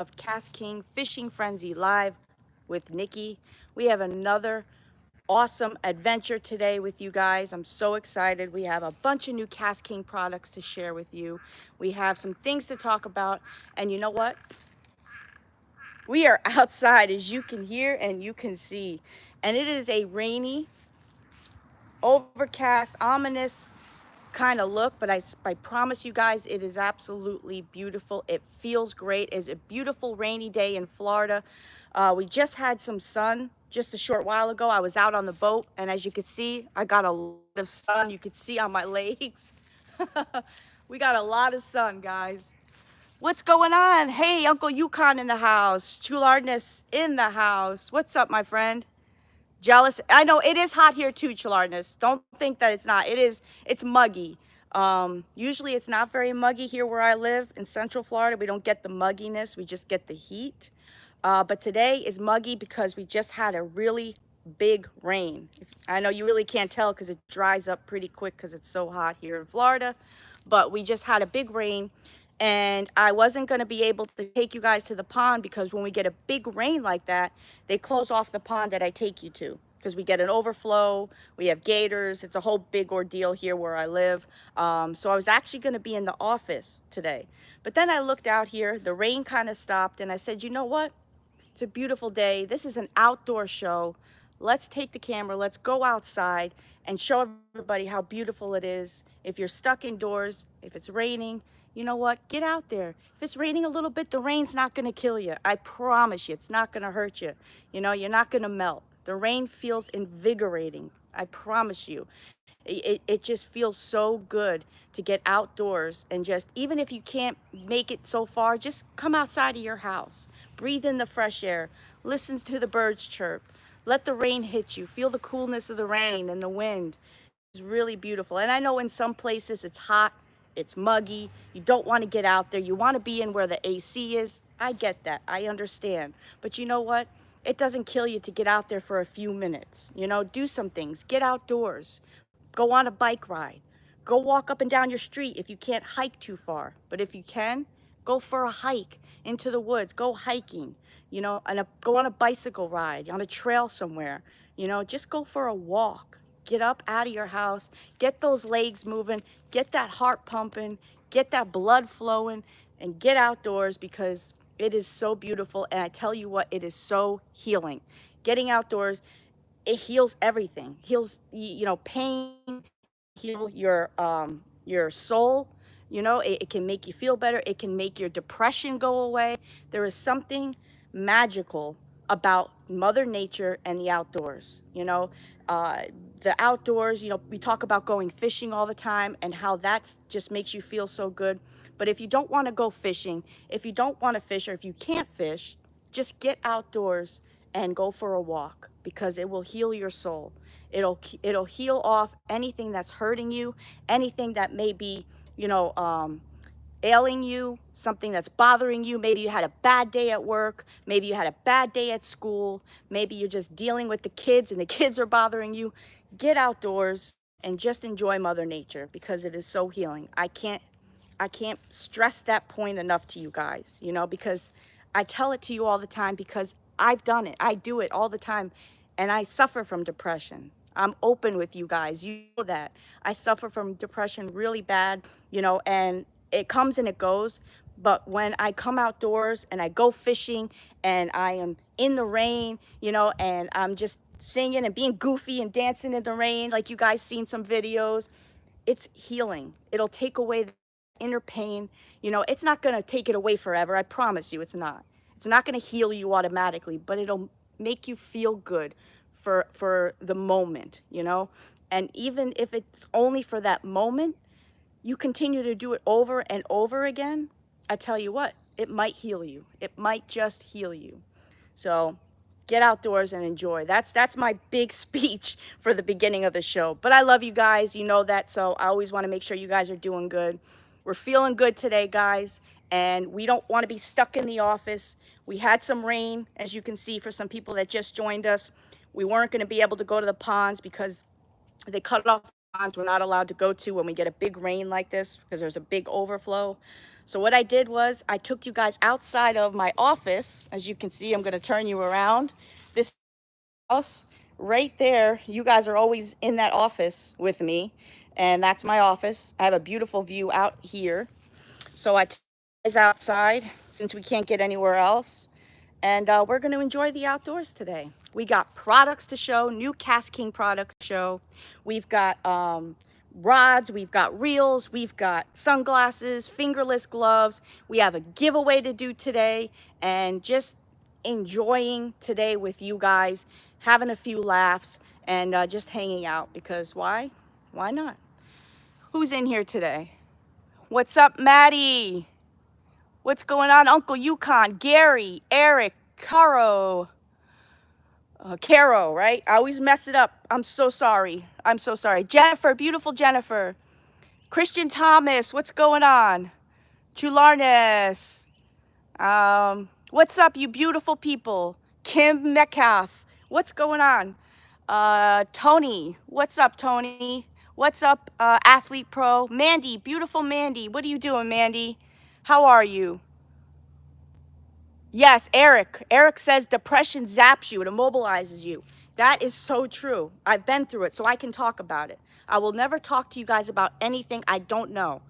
of KastKing Fishing Frenzy Live with Nikki. We have another awesome adventure today with you guys. I'm so excited. We have a bunch of new KastKing products to share with you. We have some things to talk about. And you know what? We are outside, as you can hear and you can see. And it is a rainy, overcast, ominous kind of look, but I promise you guys it is absolutely beautiful. It feels great. It's a beautiful rainy day in Florida. We just had some sun just a short while ago. I was out on the boat, and as you can see, I got a lot of sun. You can see on my legs. We got a lot of sun, guys. What's going on? Hey, Uncle Yukon in the house. Chulardness in the house. What's up, my friend? Jealous. I know it is hot here too, Chilardness. Don't think that it's not. It is. It's muggy. Usually it's not very muggy here where I live in Central Florida. We don't get the mugginess. We just get the heat. But today is muggy because we just had a really big rain. I know you really can't tell because it dries up pretty quick because it's so hot here in Florida. But we just had a big rain, and I wasn't going to be able to take you guys to the pond because when we get a big rain like that, they close off the pond that I take you to because we get an overflow. We have gators. It's a whole big ordeal here where I live. So I was actually going to be in the office today. But then I looked out here, the rain kind of stopped, and I said, you know what? It's a beautiful day. This is an outdoor show. Let's take the camera. Let's go outside and show everybody how beautiful it is. If you're stuck indoors, if it's raining, you know what? Get out there. If it's raining a little bit, the rain's not going to kill you. I promise you, it's not going to hurt you. You know, you're not going to melt. The rain feels invigorating. I promise you. It just feels so good to get outdoors and just, even if you can't make it so far, just come outside of your house. Breathe in the fresh air. Listen to the birds chirp. Let the rain hit you. Feel the coolness of the rain and the wind. It's really beautiful. And I know in some places it's hot, it's muggy. You don't want to get out there. You want to be in where the AC is. I get that. I understand. But you know what? It doesn't kill you to get out there for a few minutes. You know, do some things. Get outdoors. Go on a bike ride. Go walk up and down your street if you can't hike too far. But if you can, go for a hike into the woods. Go hiking, you know, and go on a bicycle ride, on a trail somewhere. You know, just go for a walk. Get up out of your house. Get those legs moving. Get that heart pumping. Get that blood flowing. And get outdoors because it is so beautiful. And I tell you what, it is so healing. Getting outdoors, it heals everything. Heals, you know, pain, heal your soul. You know, it can make you feel better. It can make your depression go away. There is something magical about Mother Nature and the outdoors. You know, the outdoors, you know, we talk about going fishing all the time and how that just makes you feel so good. But if you don't want to go fishing, if you don't want to fish, or if you can't fish, just get outdoors and go for a walk because it will heal your soul. It'll heal off anything that's hurting you, anything that may be, you know, ailing you, something that's bothering you. Maybe you had a bad day at work. Maybe you had a bad day at school. Maybe you're just dealing with the kids and the kids are bothering you. Get outdoors and just enjoy Mother Nature because it is so healing. I can't stress that point enough to you guys, you know, because I tell it to you all the time because I've done it. I do it all the time and I suffer from depression. I'm open with you guys. You know that. I suffer from depression really bad, you know, and it comes and it goes. But when I come outdoors and I go fishing and I am in the rain, you know, and I'm just singing and being goofy and dancing in the rain, like you guys seen some videos, it's healing. It'll take away the inner pain. You know, it's not going to take it away forever. I promise you it's not. It's not going to heal you automatically, but it'll make you feel good for the moment, you know? And even if it's only for that moment, you continue to do it over and over again, I tell you what, it might heal you. It might just heal you. So get outdoors and enjoy. That's my big speech for the beginning of the show. But I love you guys. You know that. So I always want to make sure you guys are doing good. We're feeling good today, guys. And we don't want to be stuck in the office. We had some rain, as you can see, for some people that just joined us. We weren't going to be able to go to the ponds because they cut off ponds we're not allowed to go to when we get a big rain like this because there's a big overflow. So what I did was I took you guys outside of my office. As you can see, I'm going to turn you around. This house right there, you guys are always in that office with me, and that's my office. I have a beautiful view out here. So I took you guys outside since we can't get anywhere else. And we're going to enjoy the outdoors today. We got products to show, new KastKing products to show. We've got rods, we've got reels, we've got sunglasses, fingerless gloves. We have a giveaway to do today, and just enjoying today with you guys, having a few laughs, and just hanging out, because why? Why not? Who's in here today? What's up, Maddie? What's going on, Uncle Yukon, Gary, Eric, Caro, Caro, right? I always mess it up. I'm so sorry. I'm so sorry. Jennifer, beautiful Jennifer. Christian Thomas, what's going on? Chularnes. What's up, you beautiful people? Kim Metcalf, what's going on? Tony, what's up, Tony? What's up, Athlete Pro? Mandy, beautiful Mandy. What are you doing, Mandy? How are you? Yes, Eric. Eric says depression zaps you. It immobilizes you. That is so true. I've been through it, so I can talk about it. I will never talk to you guys about anything I don't know.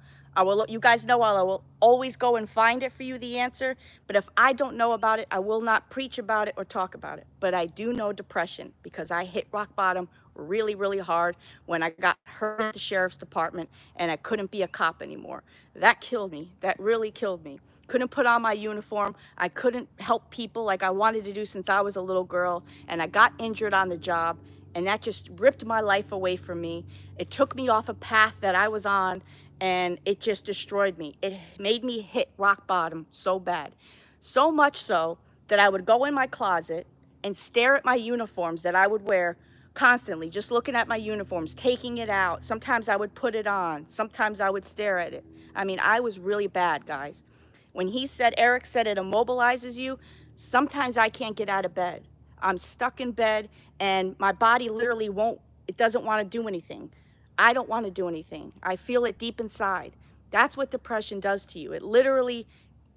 You guys know I will always go and find it for you, the answer. But if I don't know about it, I will not preach about it or talk about it. But I do know depression, because I hit rock bottom really, really hard when I got hurt at the sheriff's department and I couldn't be a cop anymore. That killed me. That really killed me. Couldn't put on my uniform. I couldn't help people like I wanted to do since I was a little girl. And I got injured on the job, and that just ripped my life away from me. It took me off a path that I was on, and it just destroyed me. It made me hit rock bottom so bad. So much so that I would go in my closet and stare at my uniforms that I would wear constantly, just looking at my uniforms, taking it out. Sometimes I would put it on. Sometimes I would stare at it. I mean, I was really bad, guys. When Eric said it immobilizes you, sometimes I can't get out of bed. I'm stuck in bed, and my body literally it doesn't want to do anything. I don't want to do anything. I feel it deep inside. That's what depression does to you. It literally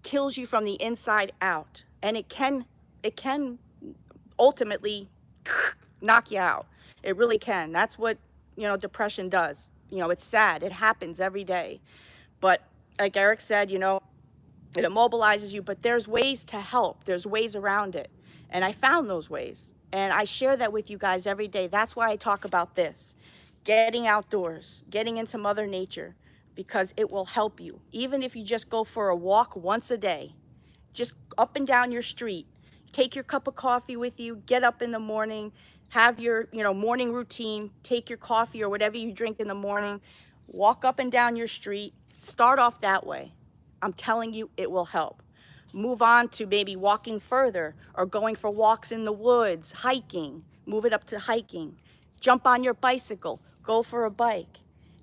kills you from the inside out, and it can ultimately knock you out. It really can. That's what, depression does. It's sad. It happens every day. But like Eric said, it immobilizes you, but there's ways to help. There's ways around it. And I found those ways. And I share that with you guys every day. That's why I talk about this. Getting outdoors, getting into Mother Nature, because it will help you. Even if you just go for a walk once a day, just up and down your street, take your cup of coffee with you, get up in the morning, have your, morning routine, take your coffee or whatever you drink in the morning, walk up and down your street, start off that way. I'm telling you, it will help. Move on to maybe walking further or going for walks in the woods, hiking, move it up to hiking. Jump on your bicycle, go for a bike.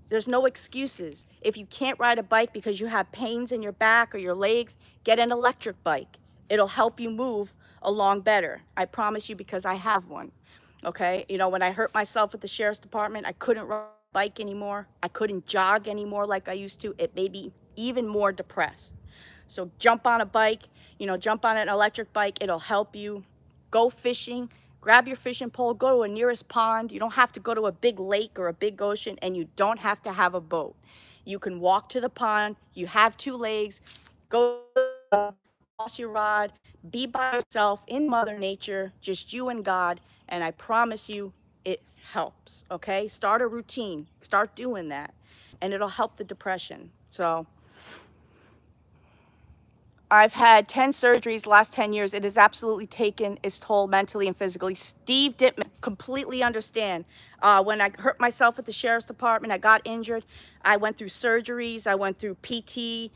There's no excuses. If you can't ride a bike because you have pains in your back or your legs, get an electric bike. It'll help you move along better. I promise you, because I have one. Okay, when I hurt myself at the sheriff's department, I couldn't ride a bike anymore. I couldn't jog anymore like I used to. It made me even more depressed. So jump on a bike, jump on an electric bike. It'll help you. Go fishing, grab your fishing pole, go to a nearest pond. You don't have to go to a big lake or a big ocean, and you don't have to have a boat. You can walk to the pond. You have 2 legs. Go toss your rod. Be by yourself in Mother Nature, just you and God. And I promise you, it helps, okay? Start a routine. Start doing that, and it'll help the depression. So I've had 10 surgeries last 10 years. It has absolutely taken its toll mentally and physically. Steve Dittman, completely understand. When I hurt myself at the sheriff's department, I got injured. I went through surgeries. I went through PT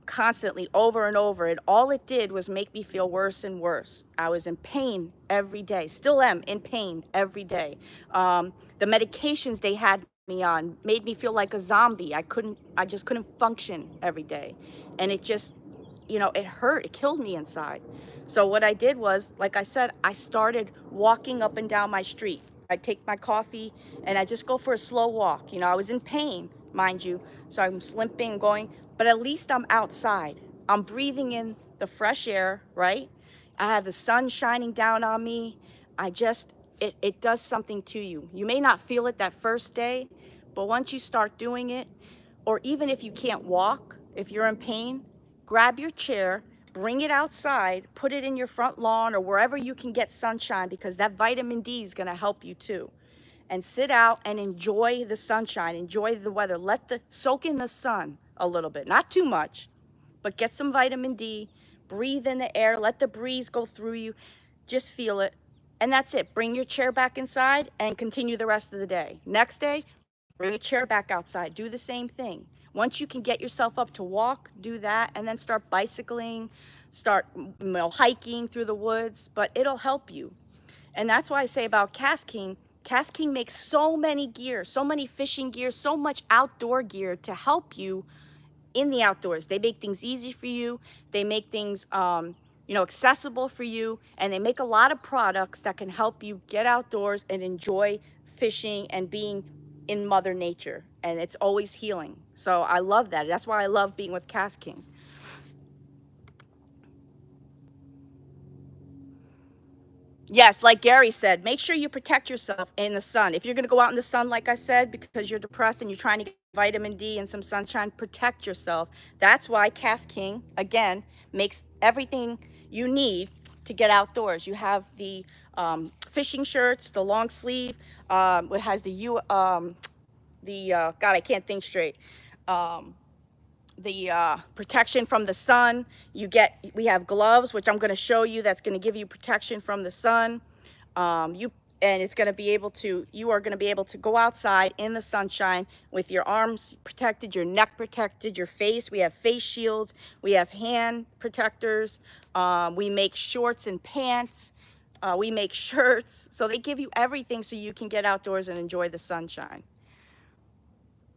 constantly over and over. And all it did was make me feel worse and worse. I was in pain every day. Still am in pain every day. The medications they had me on made me feel like a zombie. I just couldn't function every day. And it just, it hurt. It killed me inside. So what I did was, like I said, I started walking up and down my street. I take my coffee and I just go for a slow walk. I was in pain, mind you. So I'm limping, going, but at least I'm outside. I'm breathing in the fresh air, right? I have the sun shining down on me. It does something to you. You may not feel it that first day, but once you start doing it, or even if you can't walk, if you're in pain, grab your chair, bring it outside, put it in your front lawn or wherever you can get sunshine, because that vitamin D is gonna help you too. And sit out and enjoy the sunshine, enjoy the weather. Soak in the sun a little bit, not too much, but get some vitamin D, breathe in the air, let the breeze go through you, just feel it. And that's it. Bring your chair back inside and continue the rest of the day. Next day, bring your chair back outside, do the same thing. Once you can get yourself up to walk, do that, and then start bicycling, start hiking through the woods, but it'll help you. And that's why I say about KastKing, KastKing makes so many gear, so many fishing gear, so much outdoor gear to help you in the outdoors. They make things easy for you. They make things, accessible for you. And they make a lot of products that can help you get outdoors and enjoy fishing and being in Mother Nature. And it's always healing. So I love that. That's why I love being with KastKing. Yes, like Gary said, make sure you protect yourself in the sun. If you're going to go out in the sun, like I said, because you're depressed and you're trying to get vitamin D and some sunshine, protect yourself. That's why KastKing, again, makes everything you need to get outdoors. You have the fishing shirts, the long sleeve, it has God, I can't think straight. Um, the protection from the sun. We have gloves, which I'm going to show you, that's going to give you protection from the sun. It's going to be able to, you are going to be able to go outside in the sunshine with your arms protected, your neck protected, your face. We have face shields, we have hand protectors, we make shorts and pants, we make shirts. So they give you everything so you can get outdoors and enjoy the sunshine.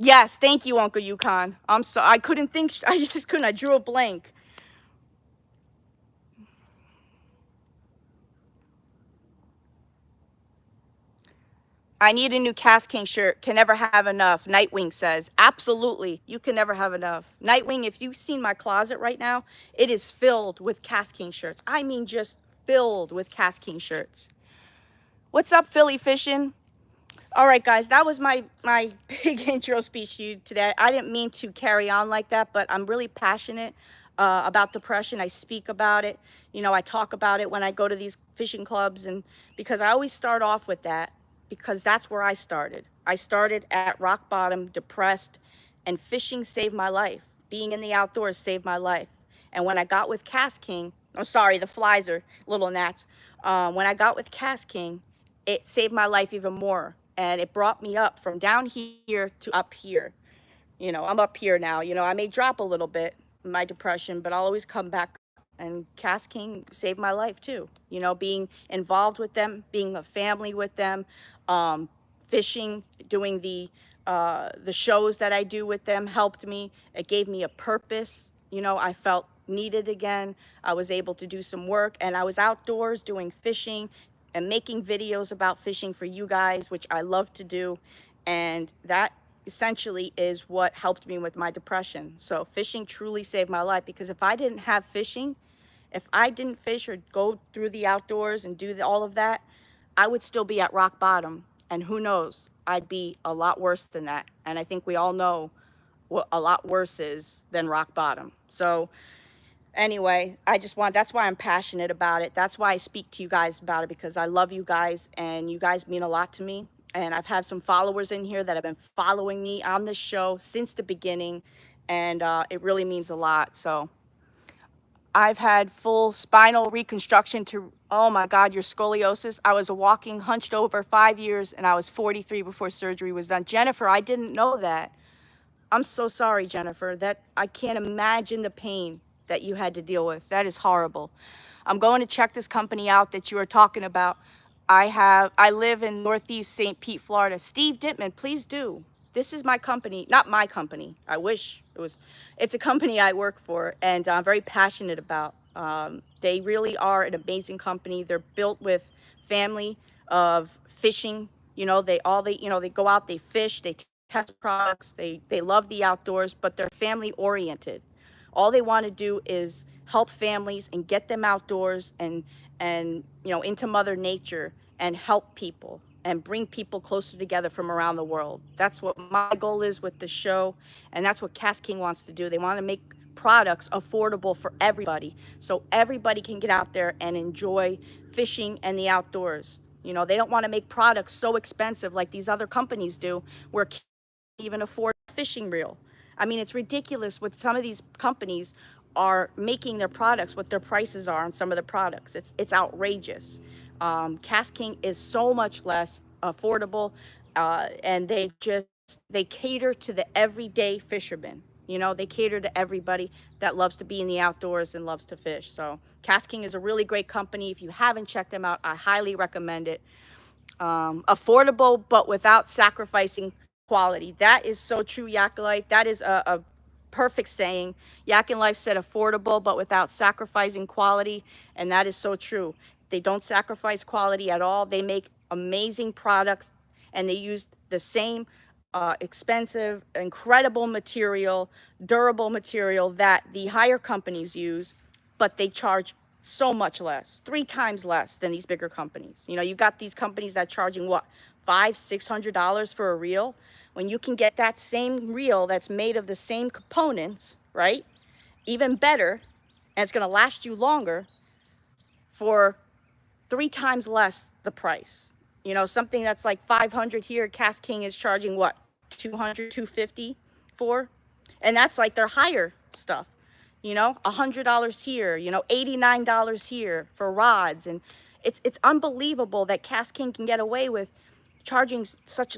Yes, thank you, Uncle Yukon. I'm sorry, I couldn't think, I just couldn't, I drew a blank. I need a new KastKing shirt, can never have enough. Nightwing says, absolutely, you can never have enough. Nightwing, if you've seen my closet right now, it is filled with KastKing shirts. I mean, just filled with KastKing shirts. What's up, Philly Fishing? All right, guys, that was my big intro speech to you today. I didn't mean to carry on like that, but I'm really passionate about depression. I speak about it. I talk about it when I go to these fishing clubs, and because I always start off with that, because that's where I started. I started at rock bottom, depressed, and fishing saved my life. Being in the outdoors saved my life. And when I got with KastKing, I'm sorry, the flies are little gnats. When I got with KastKing, it saved my life even more. And it brought me up from down here to up here. I'm up here now. I may drop a little bit in my depression, but I'll always come back. And KastKing saved my life too. Being involved with them, being a family with them, fishing, doing the shows that I do with them helped me. It gave me a purpose. I felt needed again. I was able to do some work, and I was outdoors doing fishing and making videos about fishing for you guys, which I love to do. And that essentially is what helped me with my depression. So fishing truly saved my life, because if I didn't have fishing, if I didn't fish or go through the outdoors and do all of that, I would still be at rock bottom. And who knows, I'd be a lot worse than that. And I think we all know what a lot worse is than rock bottom. So anyway, that's why I'm passionate about it. That's why I speak to you guys about it, because I love you guys and you guys mean a lot to me. And I've had some followers in here that have been following me on this show since the beginning, and it really means a lot. So I've had full spinal reconstruction oh my God, your scoliosis. I was walking hunched over 5 years, and I was 43 before surgery was done. Jennifer, I didn't know that. I'm so sorry, Jennifer. I can't imagine the pain that you had to deal with. That is horrible. I'm going to check this company out that you are talking about. I live in Northeast St. Pete, Florida. Steve Dittman, please do. This is my company, not my company. I wish it was. It's a company I work for, and I'm very passionate about. They really are an amazing company. They're built with family of fishing. They go out, they fish, they test products. They love the outdoors, but they're family oriented. All they want to do is help families and get them outdoors and into Mother Nature and help people and bring people closer together from around the world. That's what my goal is with the show, and that's what KastKing wants to do. They want to make products affordable for everybody so everybody can get out there and enjoy fishing and the outdoors. They don't want to make products so expensive like these other companies do, where kids can't even afford a fishing reel. I mean, it's ridiculous what some of these companies are making their products, what their prices are on some of the products. It's outrageous. KastKing is so much less affordable, and they cater to the everyday fisherman. They cater to everybody that loves to be in the outdoors and loves to fish. So KastKing is a really great company. If you haven't checked them out, I highly recommend it. Affordable, but without sacrificing quality. That is so true, Yak Life. That is a perfect saying. Yak and Life said affordable, but without sacrificing quality. And that is so true. They don't sacrifice quality at all. They make amazing products, and they use the same expensive, incredible material, durable material that the higher companies use, but they charge so much less, 3 times less than these bigger companies. You got these companies that charging what, $500-$600 for a reel, when you can get that same reel that's made of the same components, right? Even better, and it's going to last you longer for 3 times less the price. Something that's like $500 here, KastKing is charging what, $200, $250 for? And that's like their higher stuff. $100 here, $89 here for rods. And it's unbelievable that KastKing can get away with charging such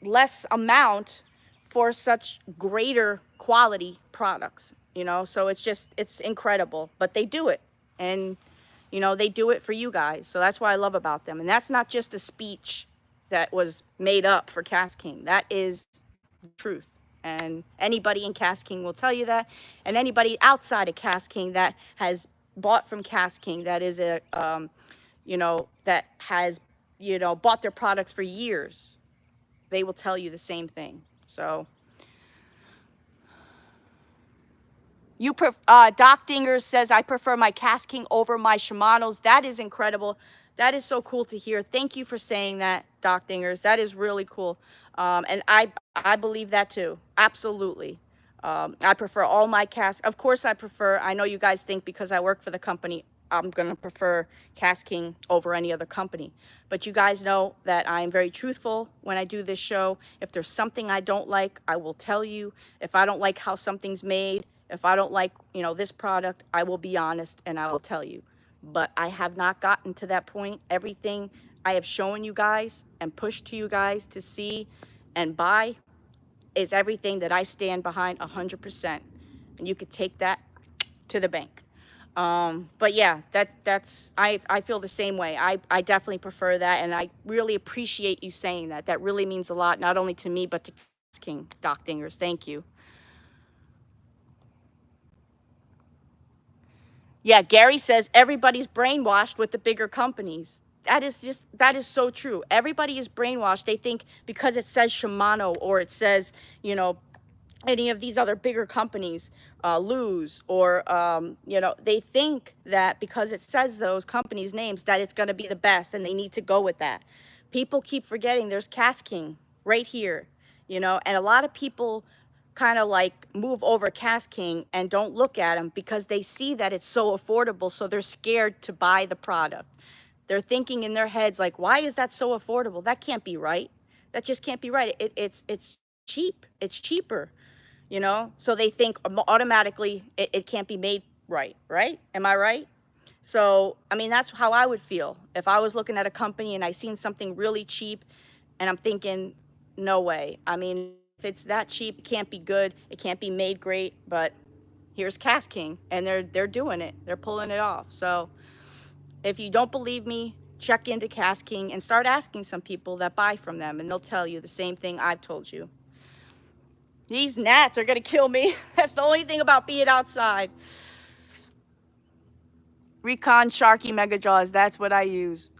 less amount for such greater quality products. So it's incredible, but they do it. And they do it for you guys. So that's what I love about them. And that's not just a speech that was made up for KastKing. That is the truth. And anybody in KastKing will tell you that. And anybody outside of KastKing that has bought from KastKing, that is that has, bought their products for years, they will tell you the same thing. So Doc Dingers says, I prefer my KastKing over my Shimano's. That is incredible. That is so cool to hear. Thank you for saying that, Doc Dingers. That is really cool. And I believe that too. Absolutely. I prefer all my Of course I know you guys think because I work for the company, I'm going to prefer KastKing over any other company. But you guys know that I am very truthful when I do this show. If there's something I don't like, I will tell you. If I don't like how something's made, if I don't like, this product, I will be honest and I will tell you. But I have not gotten to that point. Everything I have shown you guys and pushed to you guys to see and buy is everything that I stand behind 100%. And you could take that to the bank. But yeah, I feel the same way. I definitely prefer that. And I really appreciate you saying that. That really means a lot, not only to me, but to KastKing, Doc Dingers. Thank you. Yeah, Gary says everybody's brainwashed with the bigger companies. That is so true. Everybody is brainwashed. They think because it says Shimano or it says, any of these other bigger companies, lose, or, they think that because it says those companies' names that it's going to be the best and they need to go with that. People keep forgetting there's KastKing right here, and a lot of people kind of like move over KastKing and don't look at them because they see that it's so affordable, so they're scared to buy the product. They're thinking in their heads like, why is that so affordable? That can't be right. That just can't be right. It's cheap. It's cheaper, so they think automatically it can't be made right. Am I right? So I mean, that's how I would feel if I was looking at a company and I seen something really cheap and I'm thinking, no way. I mean, if it's that cheap, it can't be good. It can't be made great. But here's KastKing, and they're doing it. They're pulling it off. So if you don't believe me, check into KastKing and start asking some people that buy from them, and they'll tell you the same thing I've told you. These gnats are gonna kill me. That's the only thing about being outside. Recon Sharky Mega Jaws. That's what I use.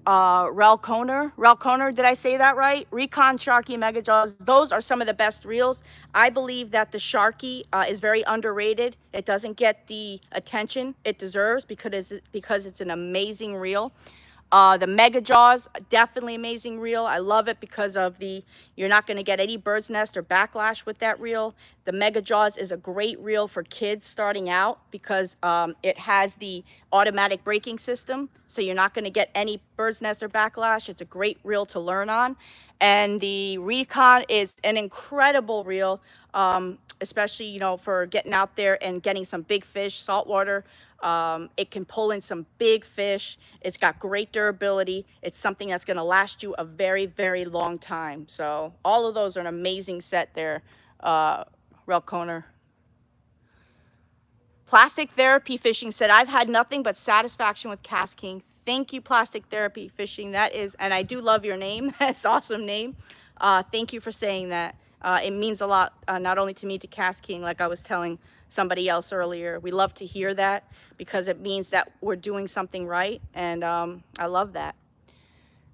Relconer, did I say that right? Recon, Sharky, Mega Jaws. Those are some of the best reels. I believe that the Sharky is very underrated. It doesn't get the attention it deserves because it's an amazing reel. The Mega Jaws, definitely amazing reel. I love it because of you're not going to get any bird's nest or backlash with that reel. The Mega Jaws is a great reel for kids starting out because it has the automatic braking system. So you're not going to get any bird's nest or backlash. It's a great reel to learn on. And the Recon is an incredible reel, especially, you know, for getting out there and getting some big fish, saltwater. It can pull in some big fish. It's got great durability. It's something that's going to last you a very, very long time. So all of those are an amazing set there, Relconer. Plastic Therapy Fishing said, I've had nothing but satisfaction with KastKing. Thank you, Plastic Therapy Fishing. That is, and I do love your name. That's an awesome name. Thank you for saying that. It means a lot, not only to me, to KastKing, like I was telling somebody else earlier. We love to hear that because it means that we're doing something right, and I love that.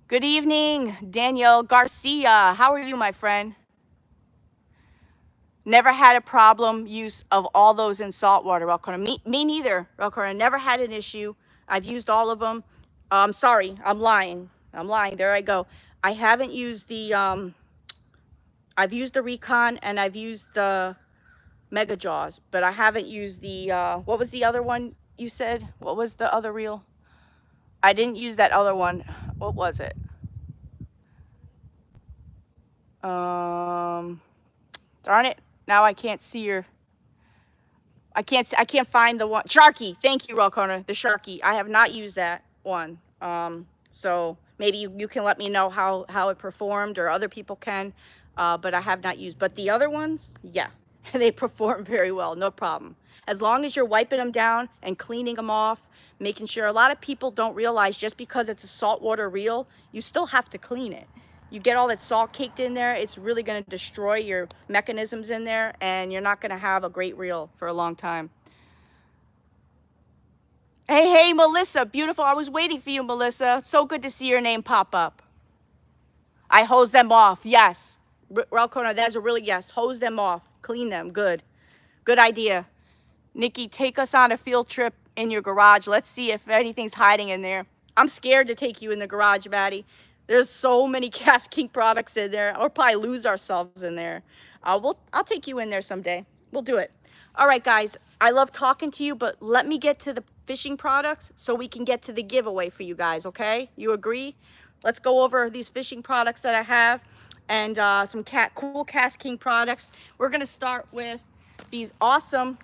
Good evening, Daniel Garcia. How are you, my friend? Never had a problem use of all those in saltwater, Relconer. Me neither, Relconer. Never had an issue. I've used all of them. I'm sorry, I'm lying. There I go. I haven't used the, I've used the Recon and I've used the Mega Jaws, but I haven't used the, what was the other one you said? What was the other reel? I didn't use that other one. What was it? Darn it. Now I can't see your, I can't find the one. Sharky. Thank you, Relconer. The Sharky. I have not used that one. So maybe you can let me know how it performed, or other people can, but I have not used. But the other ones, yeah, they perform very well. No problem. As long as you're wiping them down and cleaning them off, making sure. A lot of people don't realize just because it's a saltwater reel, you still have to clean it. You get all that salt caked in there, it's really going to destroy your mechanisms in there, and you're not going to have a great reel for a long time. Hey, Melissa, beautiful. I was waiting for you, Melissa. So good to see your name pop up. I hose them off. Yes. Relconer, that's a really yes. Hose them off. Clean them. Good. Good idea. Nikki, take us on a field trip in your garage. Let's see if anything's hiding in there. I'm scared to take you in the garage, Maddie. There's so many KastKing products in there. We'll probably lose ourselves in there. I'll take you in there someday. We'll do it. All right, guys. I love talking to you, but let me get to the fishing products so we can get to the giveaway for you guys, okay? You agree? Let's go over these fishing products that I have and some cool KastKing products. We're going to start with these awesome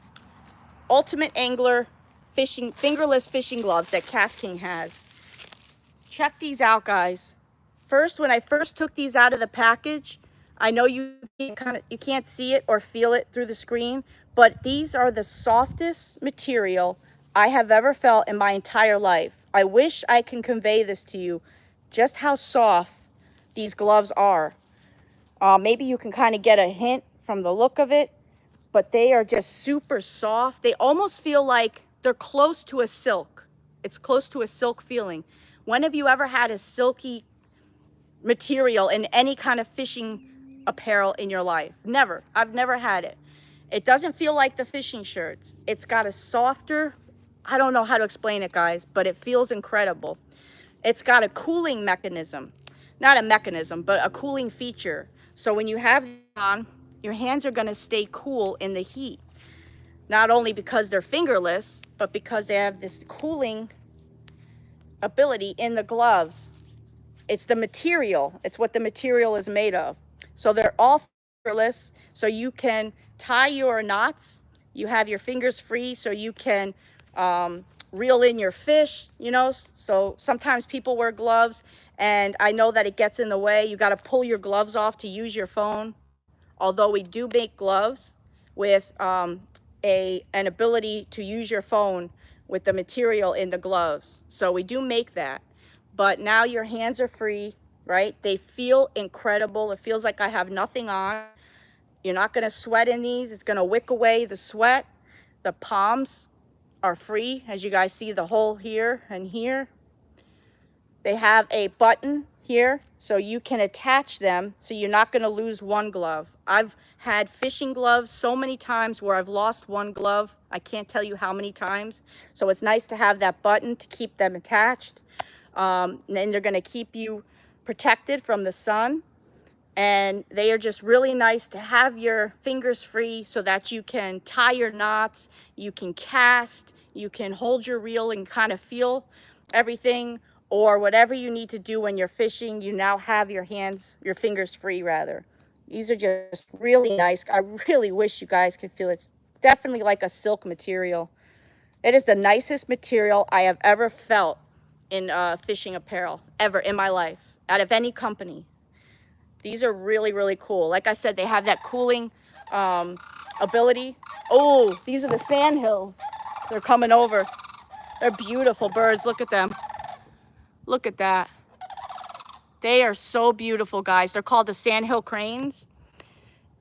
Ultimate Angler fingerless fishing gloves that KastKing has. Check these out, guys. First, when I first took these out of the package, I know you can't see it or feel it through the screen, but these are the softest material I have ever felt in my entire life. I wish I can convey this to you, just how soft these gloves are. Maybe you can kind of get a hint from the look of it, but they are just super soft. They almost feel like they're close to a silk. It's close to a silk feeling. When have you ever had a silky material in any kind of fishing apparel in your life? Never. I've never had it. It doesn't feel like the fishing shirts. It's got a softer, I don't know how to explain it, guys, but it feels incredible. It's got a cooling mechanism. Not a mechanism, but a cooling feature. So when you have these on, your hands are going to stay cool in the heat. Not only because they're fingerless, but because they have this cooling ability in the gloves. It's the material. It's what the material is made of. So they're all fingerless, so you can tie your knots. You have your fingers free, so you can reel in your fish, you know. So sometimes people wear gloves, and I know that it gets in the way. You got to pull your gloves off to use your phone. Although we do make gloves with an ability to use your phone with the material in the gloves. So we do make that. But now your hands are free, right? They feel incredible. It feels like I have nothing on. You're not going to sweat in these. It's going to wick away the sweat. The palms are free, as you guys see the hole here and here. They have a button here so you can attach them so you're not going to lose one glove. I've had fishing gloves so many times where I've lost one glove. I can't tell you how many times. So it's nice to have that button to keep them attached. And then they're going to keep you protected from the sun. And they are just really nice to have your fingers free so that you can tie your knots, you can cast, you can hold your reel and kind of feel everything, or whatever you need to do when you're fishing. You now have your fingers free rather. These are just really nice. I really wish you guys could feel it. It's definitely like a silk material. It is the nicest material I have ever felt in fishing apparel, ever in my life, out of any company. These are really, really cool. Like I said, they have that cooling ability. Oh, these are the sandhills. They're coming over. They're beautiful birds. Look at them. Look at that. They are so beautiful, guys. They're called the sandhill cranes.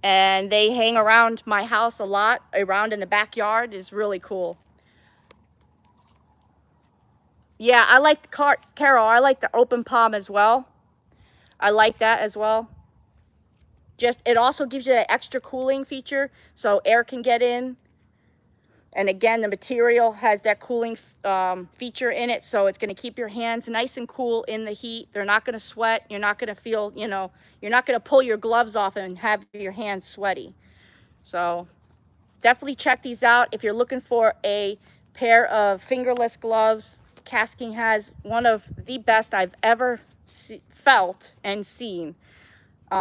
And they hang around my house a lot, around in the backyard. It's really cool. Yeah, I like the Carol. I like the open palm as well. I like that as well. It also gives you that extra cooling feature so air can get in. And again, the material has that cooling feature in it, so it's going to keep your hands nice and cool in the heat. They're not going to sweat. You're not going to feel, you're not going to pull your gloves off and have your hands sweaty. So definitely check these out if you're looking for a pair of fingerless gloves. KastKing has one of the best I've ever felt and seen.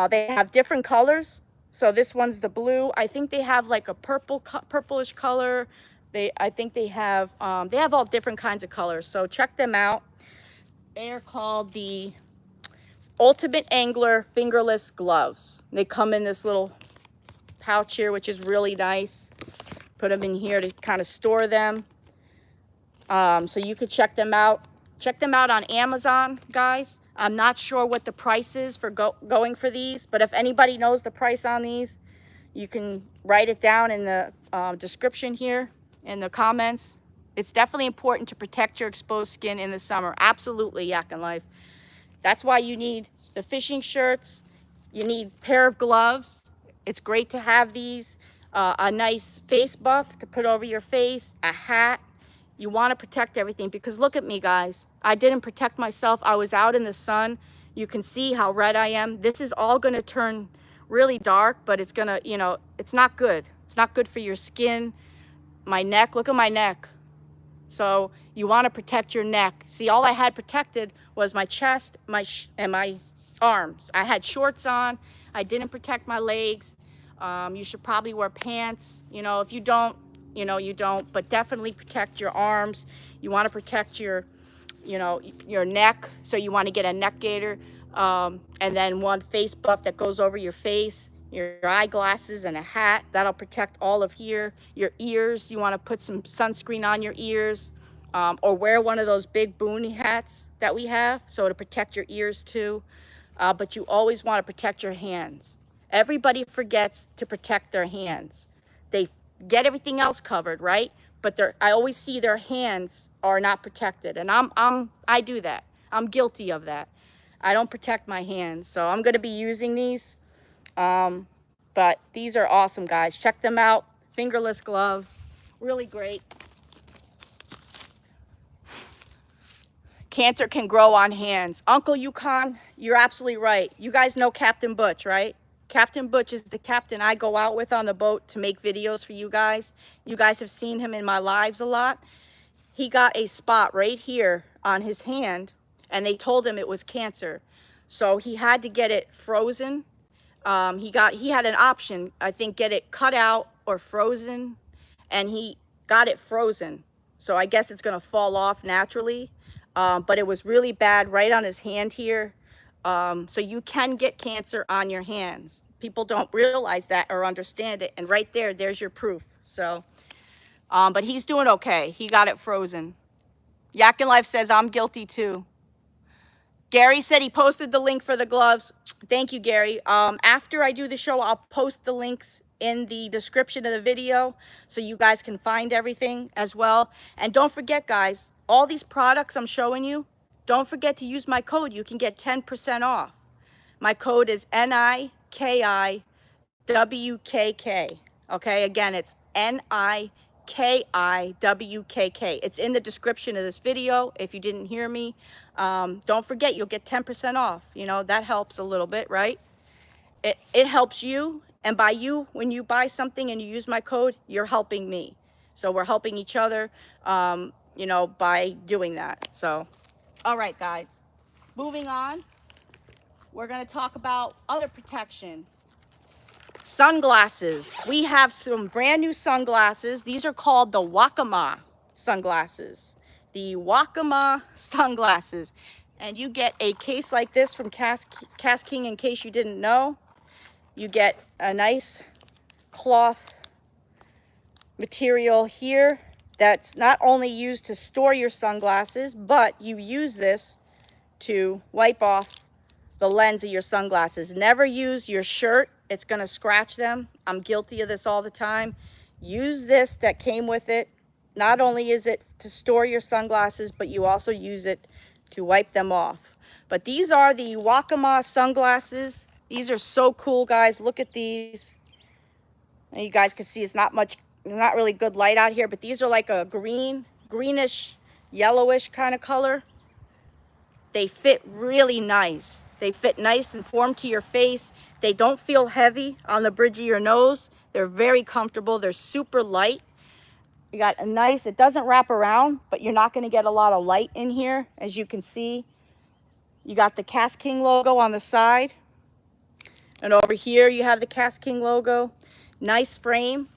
They have different colors. So this one's the blue. I think they have like a purplish color. I think they have all different kinds of colors. So check them out. They are called the Ultimate Angler Fingerless Gloves. They come in this little pouch here, which is really nice. Put them in here to kind of store them. So you could check them out. Check them out on Amazon, guys. I'm not sure what the price is for going for these, but if anybody knows the price on these, you can write it down in the description here, in the comments. It's definitely important to protect your exposed skin in the summer. Absolutely, Yak and Life. That's why you need the fishing shirts. You need a pair of gloves. It's great to have these. A nice face buff to put over your face, a hat. You want to protect everything because look at me, guys. I didn't protect myself. I was out in the sun. You can see how red I am. This is all going to turn really dark, but it's going to, it's not good. It's not good for your skin. My neck, look at my neck. So you want to protect your neck. See, all I had protected was my chest and my arms. I had shorts on. I didn't protect my legs. You should probably wear pants. If you don't, you don't, but definitely protect your arms. You want to protect your neck, so you want to get a neck gaiter, and then one face buff that goes over your face, your eyeglasses, and a hat. That'll protect all of here. Your ears, you want to put some sunscreen on your ears, or wear one of those big boonie hats that we have, so to protect your ears too. But you always want to protect your hands. Everybody forgets to protect their hands. They get everything else covered, right? But I always see their hands are not protected, and I do that. I'm guilty of that. I don't protect my hands, so I'm going to be using these. But these are awesome, guys. Check them out. Fingerless gloves, really great. Cancer can grow on hands. Uncle Yukon, you're absolutely right. You guys know Captain Butch, right? Captain Butch is the captain I go out with on the boat to make videos for you guys. You guys have seen him in my lives a lot. He got a spot right here on his hand, and they told him it was cancer. So he had to get it frozen. He had an option, I think, get it cut out or frozen, and he got it frozen. So I guess it's gonna fall off naturally. But it was really bad right on his hand here. So you can get cancer on your hands. People don't realize that or understand it. And right there, there's your proof. So, but he's doing okay. He got it frozen. Yak and Life says, I'm guilty too. Gary said he posted the link for the gloves. Thank you, Gary. After I do the show, I'll post the links in the description of the video so you guys can find everything as well. And don't forget, guys, all these products I'm showing you, don't forget to use my code. You can get 10% off. My code is NIKIWKK. Okay, again, it's NIKIWKK. It's in the description of this video if you didn't hear me. Don't forget, you'll get 10% off. You know, that helps a little bit, right? It helps you, and by you, when you buy something and you use my code, you're helping me. So we're helping each other, you know, by doing that. So, all right, guys, moving on. We're going to talk about other protection. Sunglasses. We have some brand new sunglasses. These are called the Waccamaw sunglasses. The Waccamaw sunglasses. And you get a case like this from KastKing, in case you didn't know. You get a nice cloth material here that's not only used to store your sunglasses, but you use this to wipe off the lens of your sunglasses. Never use your shirt. It's going to scratch them. I'm guilty of this all the time. Use this that came with it. Not only is it to store your sunglasses, but you also use it to wipe them off. But these are the Waccamaw sunglasses. These are so cool, guys. Look at these. And you guys can see it's not really good light out here, but these are like a greenish, yellowish kind of color. They fit really nice. They fit nice and form to your face. They don't feel heavy on the bridge of your nose. They're very comfortable. They're super light. You got a nice, it doesn't wrap around, but you're not going to get a lot of light in here, as you can see. You got the KastKing logo on the side. And over here you have the KastKing logo. Nice frame.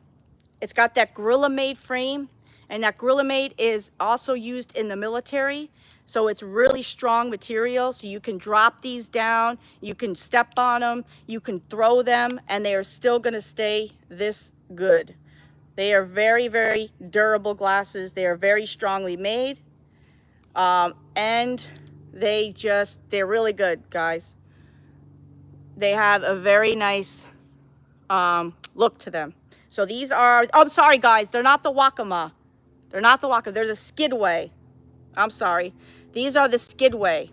It's got that Gorilla-made frame. And that Gorilla-made is also used in the military. So it's really strong material. So you can drop these down. You can step on them. You can throw them. And they are still going to stay this good. They are very, very durable glasses. They are very strongly made. And they're really good, guys. They have a very nice look to them. So these are, oh, I'm sorry, guys. They're not the Waccamaw. They're not the Waccamaw. They're the Skidaway. I'm sorry. These are the Skidaway.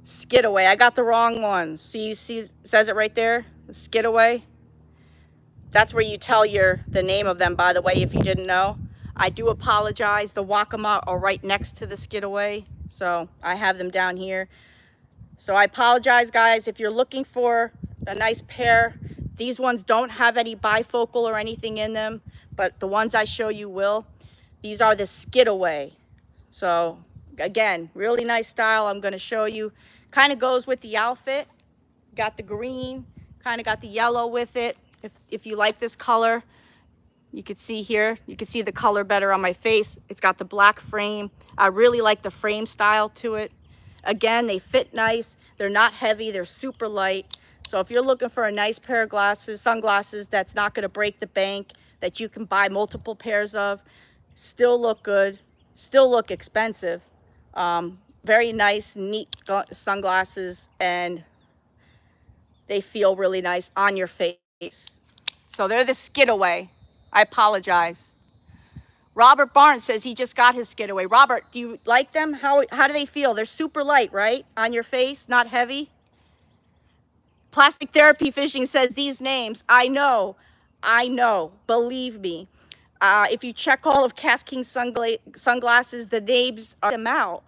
Skidaway. I got the wrong ones. See, it says it right there. The Skidaway. That's where you tell the name of them, by the way, if you didn't know. I do apologize. The Waccamaw are right next to the Skidaway. So I have them down here. So I apologize, guys. If you're looking for a nice pair, these ones don't have any bifocal or anything in them, but the ones I show you will. These are the Skidaway. So again, really nice style. I'm going to show you. Kind of goes with the outfit. Got the green, kind of got the yellow with it. If you like this color, you can see here, you can see the color better on my face. It's got the black frame. I really like the frame style to it. Again, they fit nice. They're not heavy. They're super light. So if you're looking for a nice pair of glasses, sunglasses that's not going to break the bank, that you can buy multiple pairs of, still look good, still look expensive. Very nice, neat sunglasses, and they feel really nice on your face. So they're the Skidaway. I apologize. Robert Barnes says he just got his Skidaway. Robert, do you like them? How do they feel? They're super light, right? On your face, not heavy. Plastic Therapy Fishing says these names. I know. Believe me. If you check all of KastKing sunglasses, the names are them out.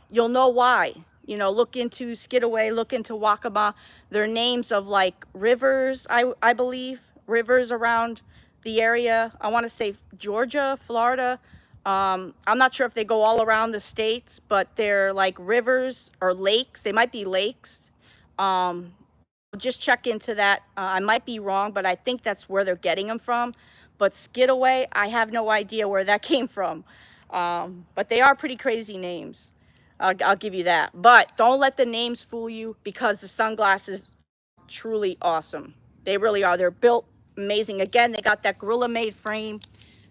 You'll know why. You know, look into Skidaway, look into Waccamaw. They're names of like rivers, I believe. Rivers around the area. I want to say Georgia, Florida. I'm not sure if they go all around the states, but they're like rivers or lakes. They might be lakes. Just check into that. I might be wrong, but I think that's where they're getting them from. But Skidaway, I have no idea where that came from. But they are pretty crazy names. I'll give you that. But don't let the names fool you, because the sunglasses are truly awesome. They really are. They're built amazing. Again, they got that Gorilla-made frame,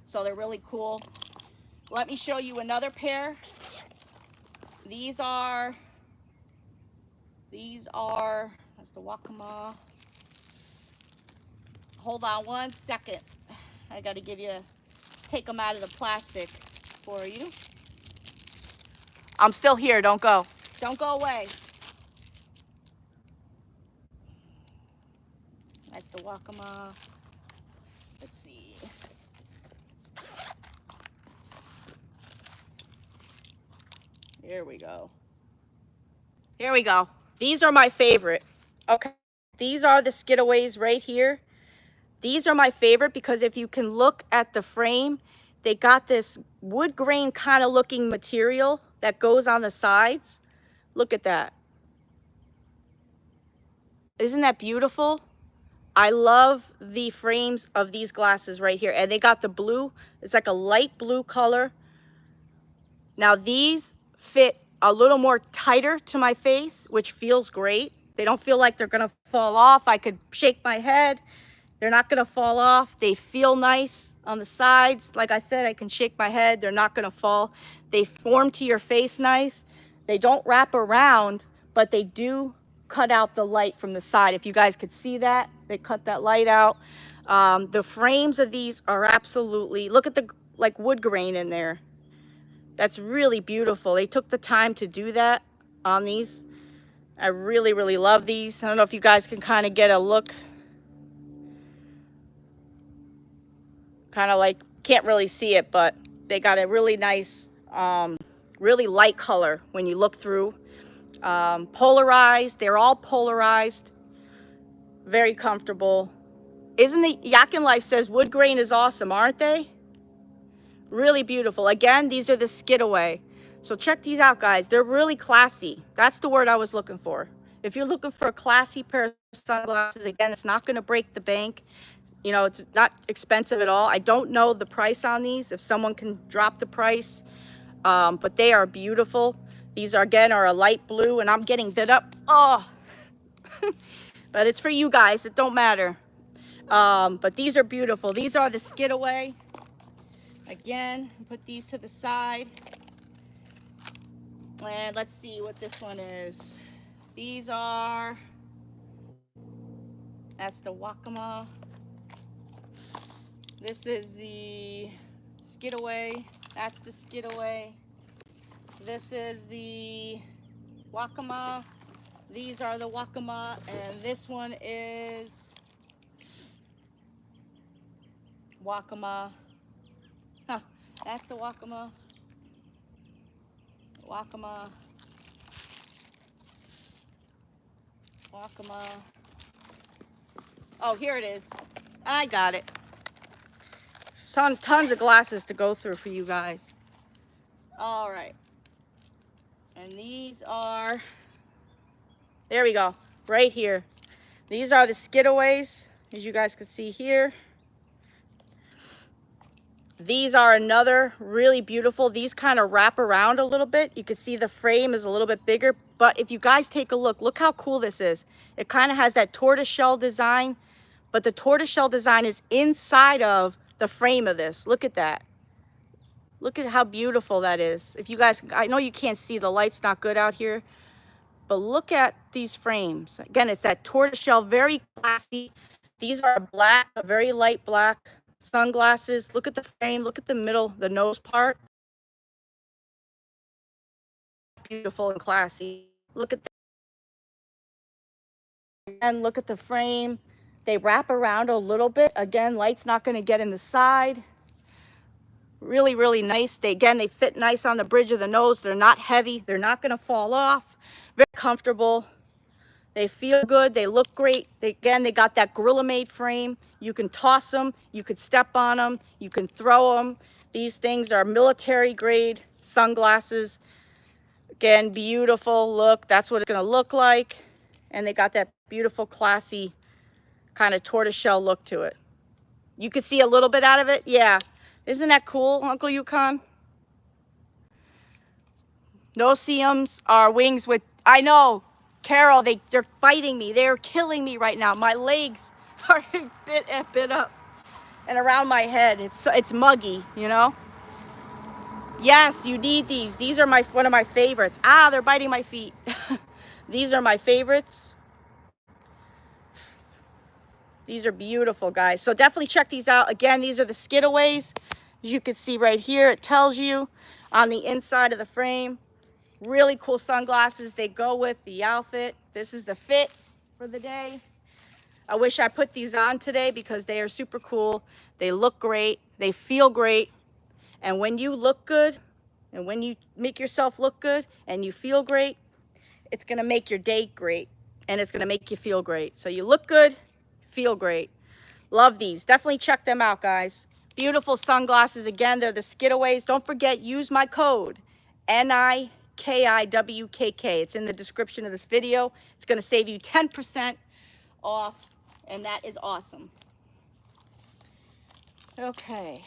so they're really cool. Let me show you another pair. These are, that's the Waccamaw. Hold on one second. I got to take them out of the plastic for you. I'm still here. Don't go. Don't go away. That's the Waccamaw. Let's see. Here we go. Here we go. These are my favorite. Okay. These are the Skidaways right here. These are my favorite because if you can look at the frame, they got this wood grain kind of looking material that goes on the sides. Look at that. Isn't that beautiful? I love the frames of these glasses right here. And they got the blue. It's like a light blue color. Now these fit a little more tighter to my face, which feels great. They don't feel like they're gonna fall off. I could shake my head. They're not gonna fall off. They feel nice on the sides. Like I said, I can shake my head. They're not gonna fall. They form to your face nice. They don't wrap around, but they do cut out the light from the side. If you guys could see that, they cut that light out. The frames of these are absolutely, look at the like wood grain in there. That's really beautiful. They took the time to do that on these. I really, really love these. I don't know if you guys can kind of get a look. Kind of like, can't really see it, but they got a really nice, really light color when you look through. Polarized, they're all polarized. Very comfortable. Isn't the Yak and Life says wood grain is awesome, aren't they? Really beautiful. Again, these are the Skidaway. So check these out, guys. They're really classy. That's the word I was looking for. If you're looking for a classy pair of sunglasses, again, it's not going to break the bank. You know, it's not expensive at all. I don't know the price on these, if someone can drop the price, but they are beautiful. These are, again, are a light blue, and I'm getting bit up. Oh, but it's for you guys. It don't matter. But these are beautiful. These are the Skidaway. Again, put these to the side. And let's see what this one is. These are, that's the Waccamaw. This is the Skidaway. That's the Skidaway. This is the Waccamaw. These are the Waccamaw. And this one is Waccamaw. Huh, that's the Waccamaw. Waccamaw. Waccamaw. Oh, here it is. I got it. Tons of glasses to go through for you guys. All right. And these are, there we go, right here. These are the Skidaways, as you guys can see here. These are another really beautiful. These kind of wrap around a little bit. You can see the frame is a little bit bigger, but if you guys take a look, look how cool this is. It kind of has that tortoiseshell design, but the tortoiseshell design is inside of the frame of this. Look at that. Look at how beautiful that is. If you guys, I know you can't see, the light's not good out here, but look at these frames. Again, it's that tortoiseshell, very classy. These are black, a very light black sunglasses. Look at the frame, look at the middle, the nose part. Beautiful and classy. Look at that. And look at the frame. They wrap around a little bit. Again, light's not going to get in the side. Really, really nice. They fit nice on the bridge of the nose. They're not heavy. They're not going to fall off. Very comfortable. They feel good. They look great. They got that Gorilla-made frame. You can toss them. You could step on them. You can throw them. These things are military grade sunglasses. Again, beautiful look. That's what it's going to look like. And they got that beautiful, classy kind of tortoiseshell look to it. You could see a little bit out of it. Yeah. Isn't that cool, Uncle Yukon? No-see-ums are wings with, I know, Carol, they're fighting me. They're killing me right now. My legs are bit up and around my head. It's muggy, you know? Yes, you need these. These are one of my favorites. Ah, they're biting my feet. These are my favorites. These are beautiful, guys. So definitely check these out. Again, these are the Skidaways. As you can see right here, it tells you on the inside of the frame. Really cool sunglasses. They go with the outfit. This is the fit for the day. I wish I put these on today because they are super cool. They look great. They feel great. And when you look good and when you make yourself look good and you feel great, it's gonna make your day great and it's gonna make you feel great. So you look good, feel great. Love these. Definitely check them out, guys. Beautiful sunglasses. Again, they're the Skidaways. Don't forget, use my code NIKIWKK. It's in the description of this video. It's gonna save you 10% off, and that is awesome. Okay.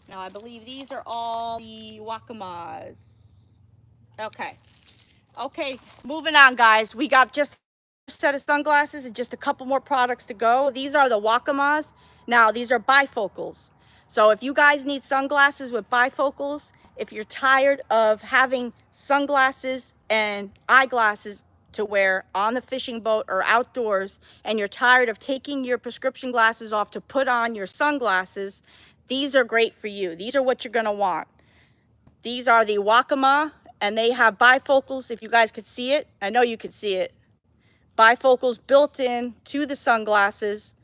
Now I believe these are all the Waccamaws. Okay, moving on, guys. We got just a set of sunglasses and just a couple more products to go. These are the Waccamaws. Now, these are bifocals. So if you guys need sunglasses with bifocals, if you're tired of having sunglasses and eyeglasses to wear on the fishing boat or outdoors, and you're tired of taking your prescription glasses off to put on your sunglasses, these are great for you. These are what you're gonna want. These are the Waccamaw, and they have bifocals, if you guys could see it. I know you could see it. Bifocals built in to the sunglasses.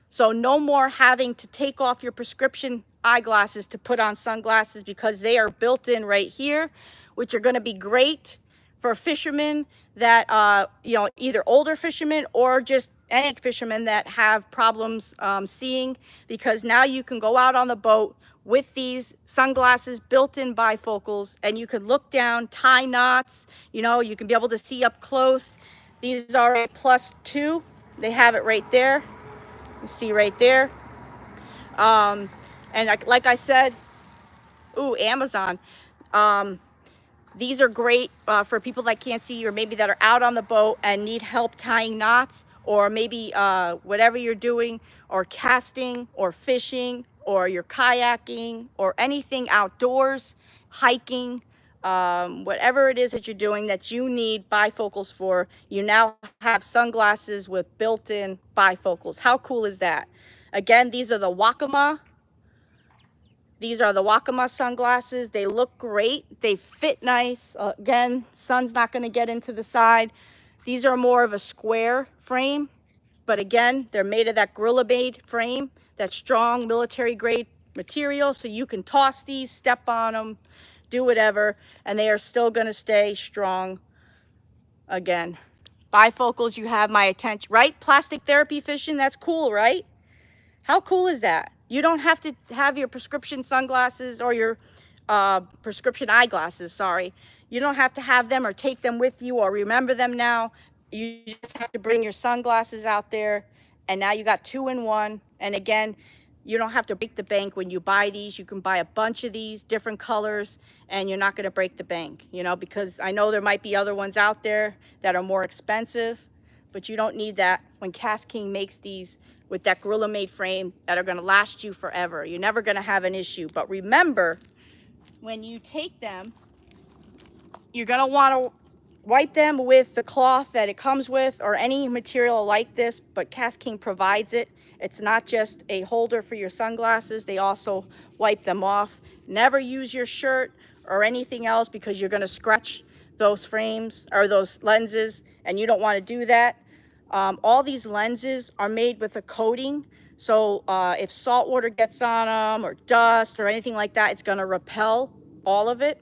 So no more having to take off your prescription eyeglasses to put on sunglasses, because they are built in right here, which are gonna be great for fishermen that, you know, either older fishermen or just any fishermen that have problems seeing, because now you can go out on the boat with these sunglasses, built-in bifocals, and you can look down, tie knots, you know, you can be able to see up close. These are a +2. They have it right there. You see right there. And like I said, ooh, Amazon. These are great for people that can't see, or maybe that are out on the boat and need help tying knots, or maybe whatever you're doing, or casting, or fishing, or you're kayaking, or anything outdoors, hiking, whatever it is that you're doing that you need bifocals for, you now have sunglasses with built-in bifocals. How cool is that? Again, these are the Waccamaw. These are the Waccamaw sunglasses. They look great. They fit nice. Again, sun's not going to get into the side. These are more of a square frame, but again, they're made of that Gorilla-made frame, that strong military-grade material, so you can toss these, step on them, do whatever, and they are still going to stay strong. Again, bifocals, you have my attention, right? Plastic therapy fishing, that's cool, right? How cool is that? You don't have to have your prescription sunglasses or your prescription eyeglasses, sorry. You don't have to have them or take them with you or remember them now. You just have to bring your sunglasses out there, and now you got 2 in 1. And again, you don't have to break the bank when you buy these. You can buy a bunch of these, different colors, and you're not gonna break the bank, you know, because I know there might be other ones out there that are more expensive, but you don't need that when KastKing makes these with that Gorilla-made frame that are gonna last you forever. You're never gonna have an issue. But remember, when you take them, you're gonna wanna wipe them with the cloth that it comes with, or any material like this, but KastKing provides it. It's not just a holder for your sunglasses, they also wipe them off. Never use your shirt or anything else, because you're gonna scratch those frames or those lenses, and you don't wanna do that. All these lenses are made with a coating, so if salt water gets on them or dust or anything like that, it's gonna repel all of it.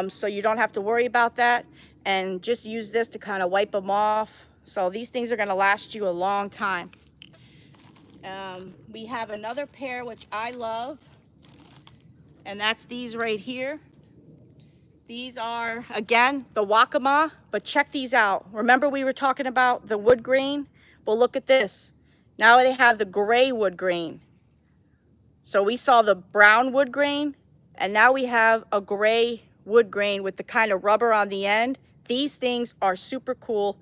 So you don't have to worry about that, and just use this to kind of wipe them off. So these things are gonna last you a long time. We have another pair which I love, and that's these right here. These are, again, the Waccamaw, but check these out. Remember we were talking about the wood grain? Well, look at this. Now they have the gray wood grain. So we saw the brown wood grain, and now we have a gray wood grain with the kind of rubber on the end. These things are super cool.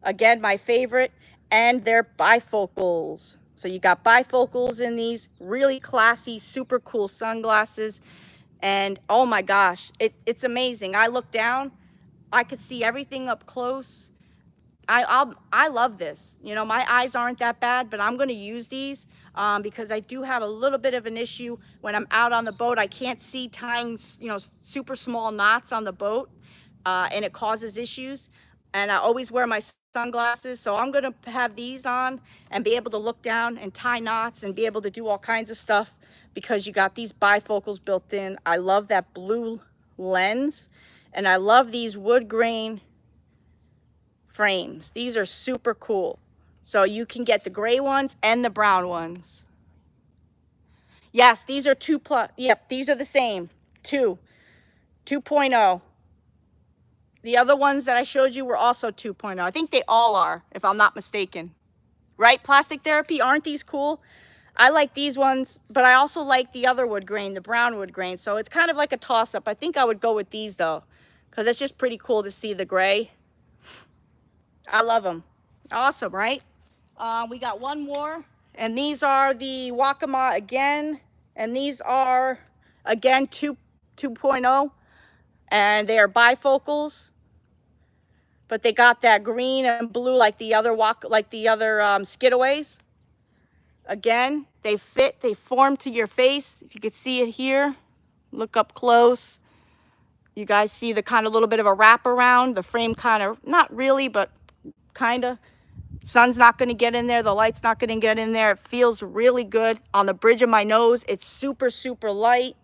Again, my favorite, and they're bifocals. So you got bifocals in these, really classy, super cool sunglasses. And oh my gosh, it's amazing. I look down, I could see everything up close. I love this. You know, my eyes aren't that bad, but I'm going to use these. because I do have a little bit of an issue when I'm out on the boat. I can't see tying, you know, super small knots on the boat, and it causes issues. And I always wear my sunglasses, so I'm gonna have these on and be able to look down and tie knots and be able to do all kinds of stuff because you got these bifocals built in. I love that blue lens, and I love these wood grain frames. These are super cool. So you can get the gray ones and the brown ones. Yes, these are 2+. Yep, these are the same. 2.0. The other ones that I showed you were also 2.0. I think they all are, if I'm not mistaken. Right, Plastic Therapy? Aren't these cool? I like these ones, but I also like the other wood grain, the brown wood grain. So it's kind of like a toss-up. I think I would go with these, though, because it's just pretty cool to see the gray. I love them. Awesome, right? We got one more, and these are the Waccamaw again, and these are, again, 2.0, and they are bifocals, but they got that green and blue like the other Skidaways. Again, they fit, they form to your face. If you could see it here, look up close. You guys see the kind of little bit of a wraparound, the frame kind of, not really, but kind of. Sun's not going to get in there. The light's not going to get in there. It feels really good on the bridge of my nose. It's super, super light.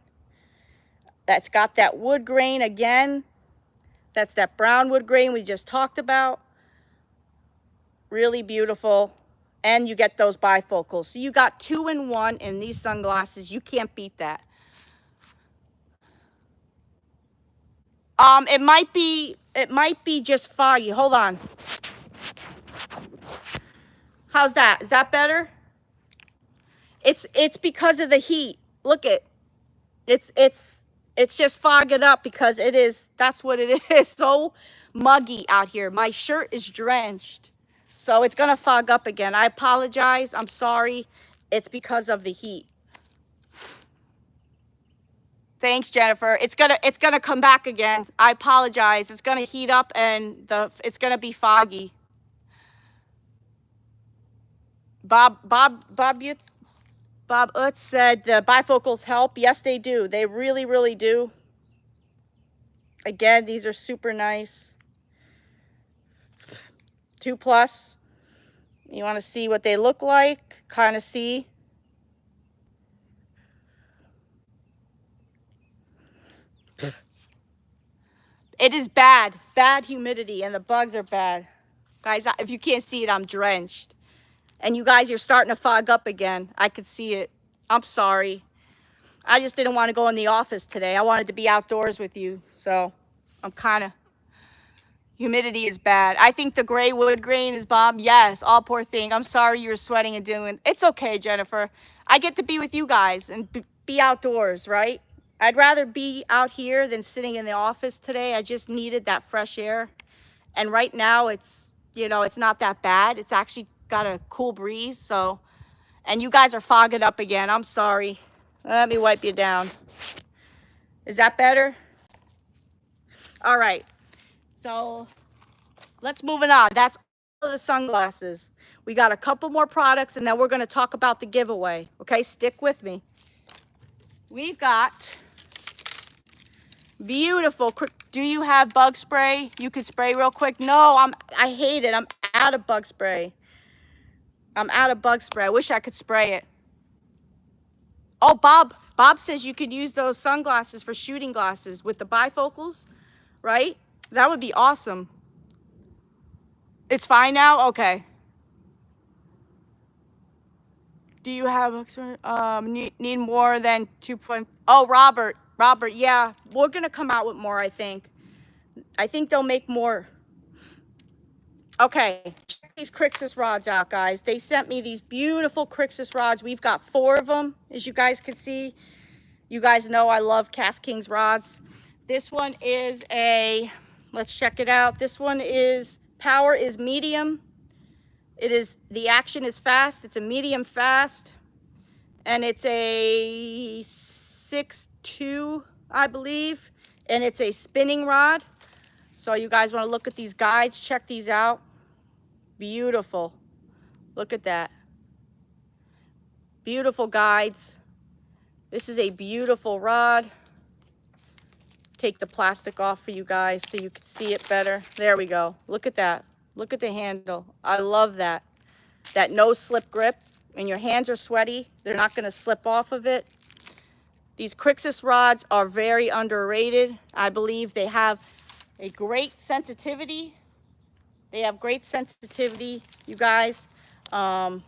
That's got that wood grain again. That's that brown wood grain we just talked about. Really beautiful. And you get those bifocals. So you got 2-in-1 in these sunglasses. You can't beat that. It might be just foggy. Hold on. How's that? Is that better? It's because of the heat. Look it. It's just fogging up because it is, that's what it is. So muggy out here. My shirt is drenched. So it's gonna fog up again. I apologize. I'm sorry. It's because of the heat. Thanks, Jennifer. It's gonna come back again. I apologize. It's gonna heat up and it's gonna be foggy. Bob Utz said the bifocals help. Yes, they do. They really, really do. Again, these are super nice. 2+. You want to see what they look like? Kind of see. It is bad. Bad humidity, and the bugs are bad. Guys, if you can't see it, I'm drenched. And you guys are starting to fog up again. I could see it. I'm sorry. I just didn't want to go in the office today. I wanted to be outdoors with you. So I'm kind of, humidity is bad. I think the gray wood grain is bomb. Yes, all poor thing. I'm sorry you were sweating and doing. It's okay, Jennifer. I get to be with you guys and be outdoors, right? I'd rather be out here than sitting in the office today. I just needed that fresh air. And right now it's, you know, it's not that bad. It's actually got a cool breeze. So, and you guys are fogging up again. I'm sorry. Let me wipe you down. Is that better? All right. So let's move on. That's all of the sunglasses. We got a couple more products and then we're going to talk about the giveaway. Okay, stick with me. We've got beautiful. Do you have bug spray? You could spray real quick. No, I hate it. I'm out of bug spray. I'm out of bug spray. I wish I could spray it. Oh, Bob says you could use those sunglasses for shooting glasses with the bifocals, right? That would be awesome. It's fine now? Okay. Do you have, need more than 2. Oh, Robert, yeah. We're going to come out with more, I think. I think they'll make more. Okay, check these Crixus rods out, guys. They sent me these beautiful Crixus rods. We've got 4 of them, as you guys can see. You guys know I love KastKing's rods. This one is a, let's check it out. This one is, power is medium. It is, the action is fast. It's a medium fast. And it's a 6.2, I believe. And it's a spinning rod. So you guys want to look at these guides, check these out. Beautiful. Look at that. Beautiful guides. This is a beautiful rod. Take the plastic off for you guys so you can see it better. There we go. Look at that. Look at the handle. I love that. That no slip grip, and your hands are sweaty. They're not going to slip off of it. These Crixus rods are very underrated. I believe they have a great sensitivity. They have great sensitivity, you guys. And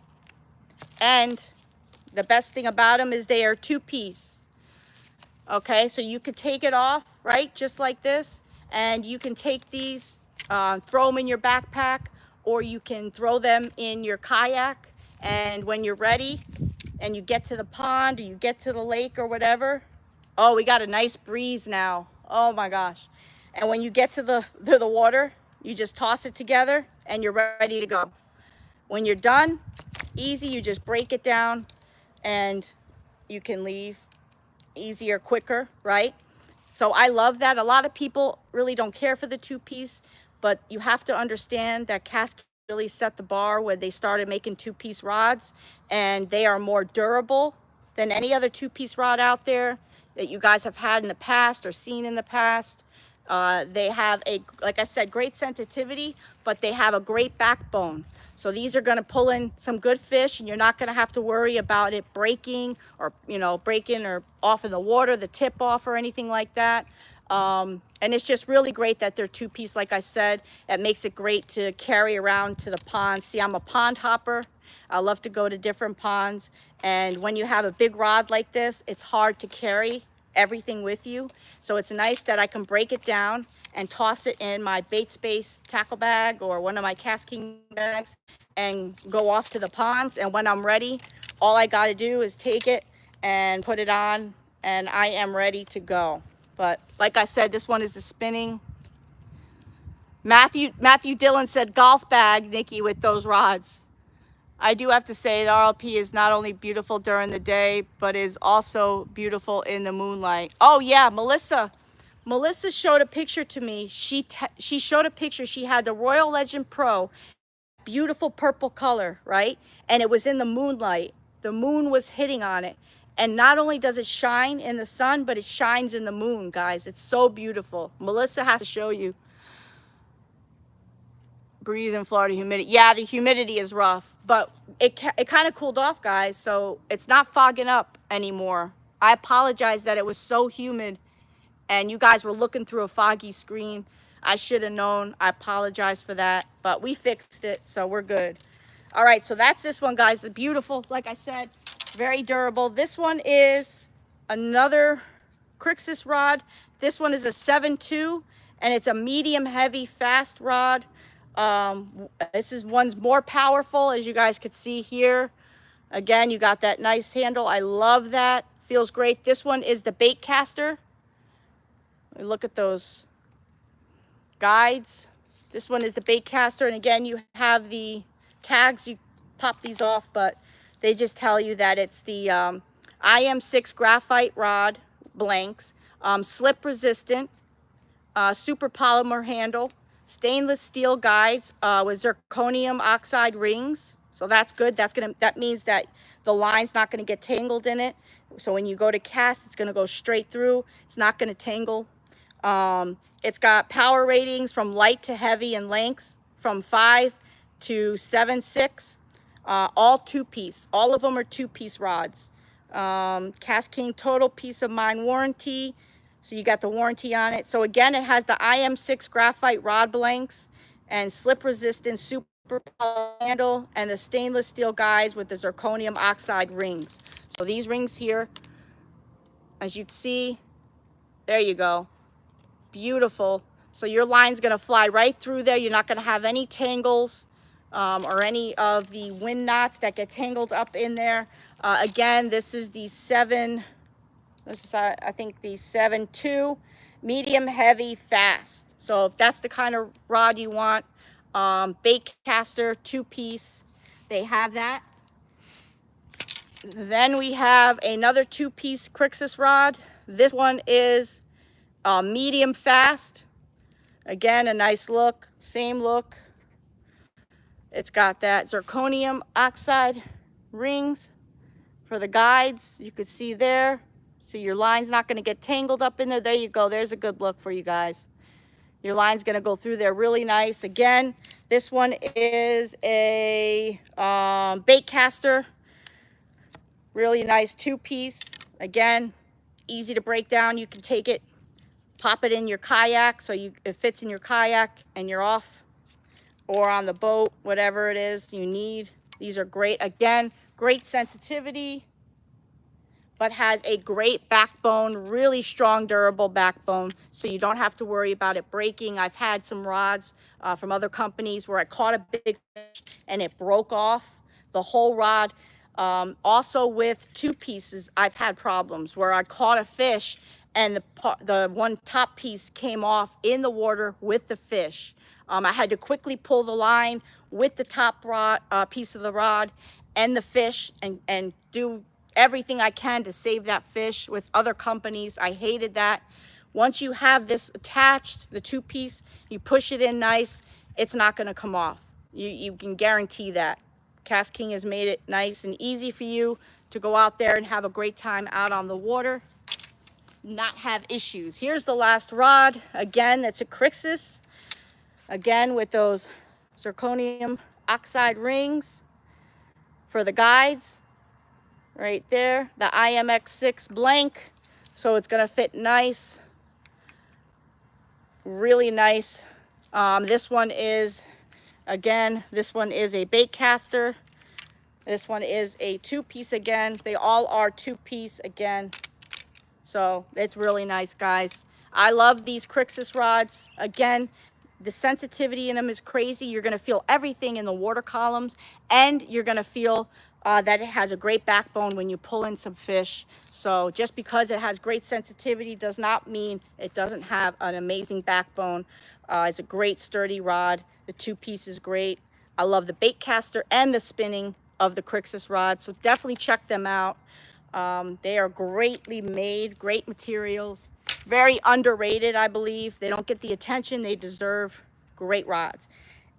the best thing about them is they are two-piece. Okay, so you could take it off, right, just like this, and you can take these, throw them in your backpack, or you can throw them in your kayak, and when you're ready and you get to the pond or you get to the lake or whatever, oh, we got a nice breeze now. Oh my gosh. And when you get to the water, you just toss it together and you're ready to go. When you're done, easy, you just break it down and you can leave easier, quicker, right? So I love that. A lot of people really don't care for the two-piece, but you have to understand that KastKing really set the bar when they started making two-piece rods, and they are more durable than any other two-piece rod out there that you guys have had in the past or seen in the past. They have a, like I said, great sensitivity, but they have a great backbone. So these are going to pull in some good fish, and you're not going to have to worry about it breaking or, you know, breaking or off in the water, the tip off or anything like that. And it's just really great that they're two-piece, like I said. That makes it great to carry around to the pond. See, I'm a pond hopper. I love to go to different ponds. And when you have a big rod like this, it's hard to carry everything with you. So it's nice that I can break it down and toss it in my bait space tackle bag or one of my KastKing bags and go off to the ponds. And when I'm ready, all I got to do is take it and put it on, and I am ready to go. But like I said, this one is the spinning. Matthew Dillon said golf bag, Nikki, with those rods. I do have to say the RLP is not only beautiful during the day, but is also beautiful in the moonlight. Oh yeah, Melissa showed a picture to me. She showed a picture. She had the Royal Legend Pro, beautiful purple color, right? And it was in the moonlight. The moon was hitting on it. And not only does it shine in the sun, but it shines in the moon, guys. It's so beautiful. Melissa has to show you. Breathe in Florida humidity. Yeah, the humidity is rough, but it kind of cooled off, guys. So it's not fogging up anymore. I apologize that it was so humid and you guys were looking through a foggy screen. I should have known. I apologize for that, but we fixed it, so we're good. All right, so that's this one, guys. It's beautiful, like I said, very durable. This one is another Crixus rod. This one is a 7.2, and it's a medium heavy fast rod. One's more powerful, as you guys could see here. Again, you got that nice handle. I love that. Feels great. This one is the bait caster. Look at those guides. This one is the bait caster, and again, you have the tags. You pop these off, but they just tell you that it's the IM6 graphite rod blanks, slip resistant, super polymer handle, stainless steel guides with zirconium oxide rings. So that's good. That means that the line's not gonna get tangled in it. So when you go to cast, it's gonna go straight through. It's not gonna tangle. It's got power ratings from light to heavy and lengths from 5 to 7.6. All two-piece. All of them are two-piece rods. KastKing total peace of mind warranty. So you got the warranty on it. So again, it has the IM6 graphite rod blanks and slip resistant super handle and the stainless steel guides with the zirconium oxide rings. So these rings here, as you can see, there you go. Beautiful. So your line's gonna fly right through there. You're not gonna have any tangles or any of the wind knots that get tangled up in there. Again, this is the I think the 7.2, medium, heavy, fast. So if that's the kind of rod you want, bait caster, two-piece, they have that. Then we have another two-piece Crixus rod. This one is medium fast. Again, a nice look, same look. It's got that zirconium oxide rings. For the guides, you could see there. So your line's not going to get tangled up in there. There you go. There's a good look for you guys. Your line's going to go through there really nice. Again, this one is a bait caster. Really nice 2-piece. Again, easy to break down. You can take it, pop it in your kayak so it fits in your kayak and you're off, or on the boat, whatever it is you need. These are great. Again, great sensitivity, but has a great backbone, really strong, durable backbone, so you don't have to worry about it breaking. I've had some rods from other companies where I caught a big fish and it broke off the whole rod. Also with 2-pieces, I've had problems where I caught a fish and the one top piece came off in the water with the fish. I had to quickly pull the line with the top rod, piece of the rod and the fish and do everything I can to save that fish. With other companies, I hated that. Once you have this attached, the 2-piece, you push it in nice, it's not going to come off. You can guarantee that. KastKing has made it nice and easy for you to go out there and have a great time out on the water, not have issues. Here's the last rod. Again, it's a Crixus. Again, with those zirconium oxide rings for the guides. Right there, the IMX6 blank, so it's gonna fit nice, really nice. This one is, again, this one is a bait caster. This one is a 2-piece again. They all are 2-piece again, so it's really nice, guys. I love these Crixus rods. Again, the sensitivity in them is crazy. You're gonna feel everything in the water columns, and you're gonna feel that it has a great backbone when you pull in some fish. So just because it has great sensitivity does not mean it doesn't have an amazing backbone. It's a great sturdy rod. The 2-piece is great. I love the bait caster and the spinning of the Crixus rod, so definitely check them out. They are greatly made, great materials, very underrated, I believe. They don't get the attention they deserve. Great rods.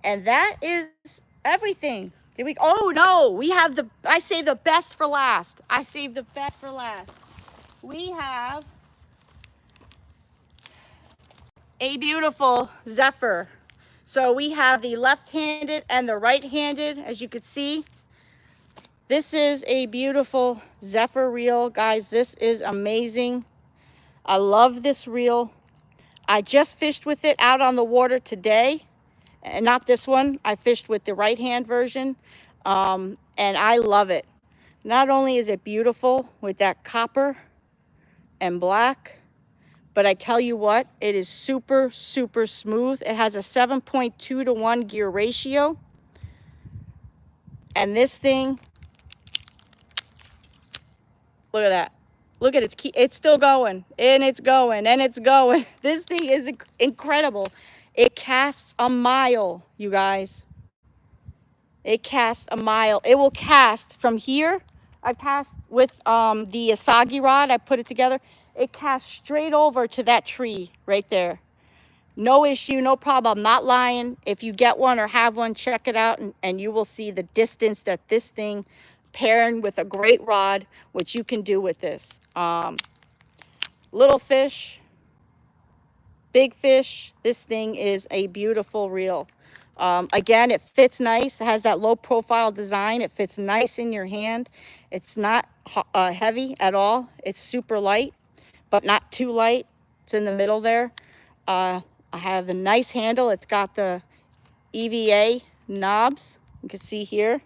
And that is everything. Did we? Oh no, we have I saved the best for last. I saved the best for last. We have a beautiful Zephyr. So we have the left-handed and the right-handed, as you can see. This is a beautiful Zephyr reel, guys. This is amazing. I love this reel. I just fished with it out on the water today. And not this one. I fished with the right-hand version, and I love it. Not only is it beautiful with that copper and black, but I tell you what, it is super, super smooth. It has a 7.2 to 1 gear ratio. And this thing, look at that. Look at it. It's still going, and it's going, and it's going. This thing is incredible. It casts a mile, you guys. It casts a mile. It will cast from here. I cast with the Asagi rod. I put it together. It casts straight over to that tree right there. No issue, no problem. I'm not lying. If you get one or have one, check it out, and you will see the distance that this thing, pairing with a great rod, which you can do with this. Little fish, big fish, this thing is a beautiful reel. Again, it fits nice. It has that low profile design. It fits nice in your hand. It's not heavy at all. It's super light, but not too light. It's in the middle there. I have a nice handle. It's got the EVA knobs. You can see here.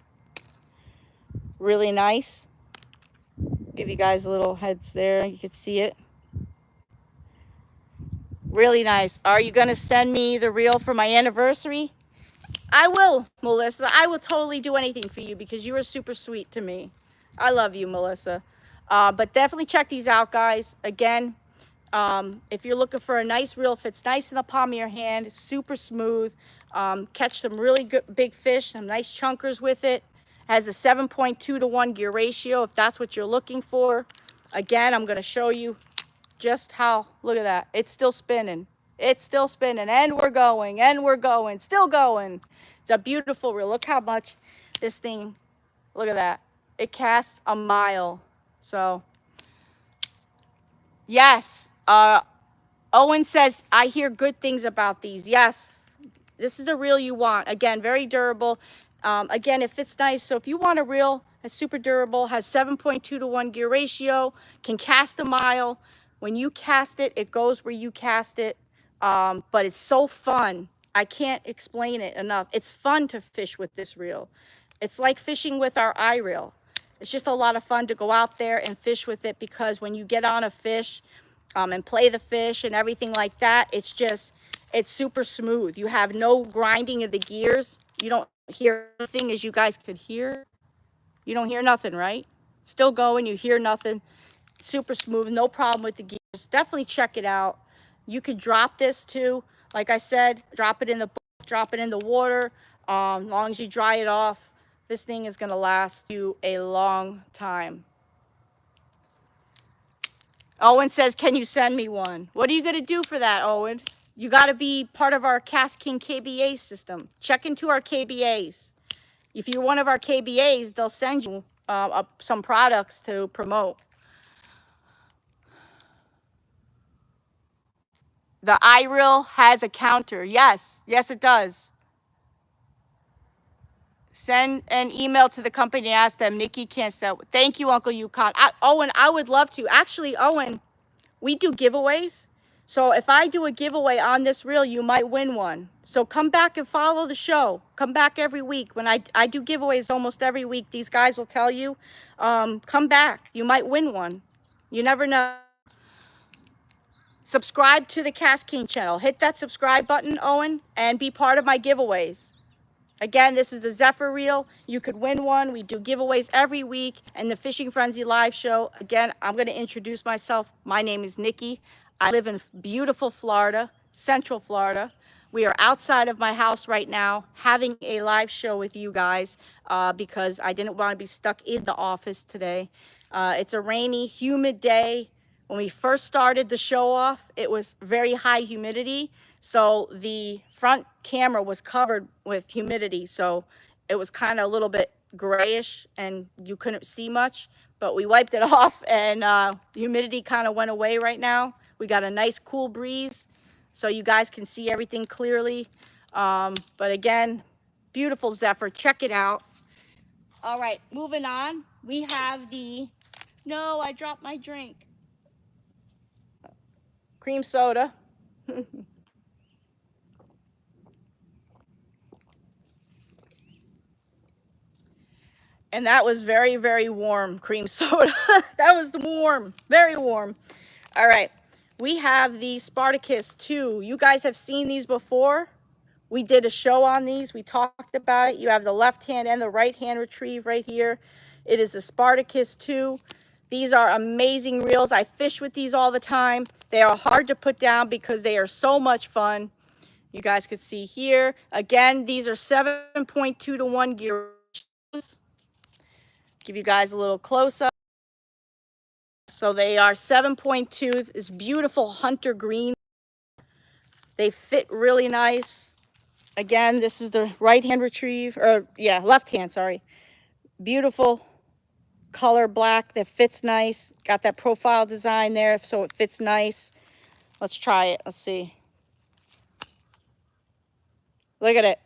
Really nice. Give you guys a little heads there. You can see it. Really nice. Are you going to send me the reel for my anniversary? I will, Melissa. I will totally do anything for you because you are super sweet to me. I love you, Melissa. But definitely check these out, guys. Again, if you're looking for a nice reel, fits nice in the palm of your hand. It's super smooth. Catch some really good big fish, some nice chunkers with it. Has a 7.2 to 1 gear ratio if that's what you're looking for. Again, I'm going to show you just how, look at that. It's still spinning. It's still spinning, and we're going, still going. It's a beautiful reel. Look how much this thing, look at that. It casts a mile. So, yes. Owen says, I hear good things about these. Yes. This is the reel you want. Again, very durable. Again, it fits nice. So if you want a reel that's super durable, has 7.2 to 1 gear ratio, can cast a mile. When you cast it, it goes where you cast it. But it's so fun. I can't explain it enough. It's fun to fish with this reel. It's like fishing with our iReel. It's just a lot of fun to go out there and fish with it, because when you get on a fish and play the fish and everything like that, it's super smooth. You have no grinding of the gears. You don't hear anything, as you guys could hear. You don't hear nothing, right? Still going, you hear nothing. Super smooth, no problem with the gears. Definitely check it out. You could drop this too. Like I said, drop it in the boat, drop it in the water. As long as you dry it off, this thing is gonna last you a long time. Owen says, can you send me one? What are you gonna do for that, Owen? You gotta be part of our KastKing KBA system. Check into our KBAs. If you're one of our KBAs, they'll send you some products to promote. The iReel has a counter. Yes, yes it does. Send an email to the company and ask them. Nikki can't sell. Thank you, Uncle Yukon. Owen, I would love to. Actually, Owen, we do giveaways. So if I do a giveaway on this reel, you might win one. So come back and follow the show. Come back every week. When I do giveaways almost every week, these guys will tell you, come back. You might win one. You never know. Subscribe to the KastKing channel. Hit that subscribe button, Owen, and be part of my giveaways. Again, this is the Zephyr reel. You could win one. We do giveaways every week. And the Fishing Frenzy live show. Again, I'm going to introduce myself. My name is Nikki. I live in beautiful Florida, Central Florida. We are outside of my house right now having a live show with you guys because I didn't want to be stuck in the office today. It's a rainy, humid day. When we first started the show off, it was very high humidity. So the front camera was covered with humidity. So it was kind of a little bit grayish and you couldn't see much, but we wiped it off and the humidity kind of went away right now. We got a nice cool breeze so you guys can see everything clearly. But again, beautiful Zephyr. Check it out. All right, moving on. We have the, no, I dropped my drink. Cream soda. And that was very, very warm cream soda. That was warm, very warm. All right, we have the Spartacus 2. You guys have seen these before. We did a show on these. We talked about it. You have the left hand and the right hand retrieve right here. It is the Spartacus 2. These are amazing reels. I fish with these all the time. They are hard to put down because they are so much fun. You guys could see here. Again, these are 7.2 to 1 gear. Give you guys a little close-up. So they are 7.2. This beautiful hunter green. They fit really nice. Again, this is the right hand retrieve, or yeah, left hand, sorry. Beautiful color black that fits nice. Got that profile design there, so it fits nice. Let's try it. Let's see. Look at it.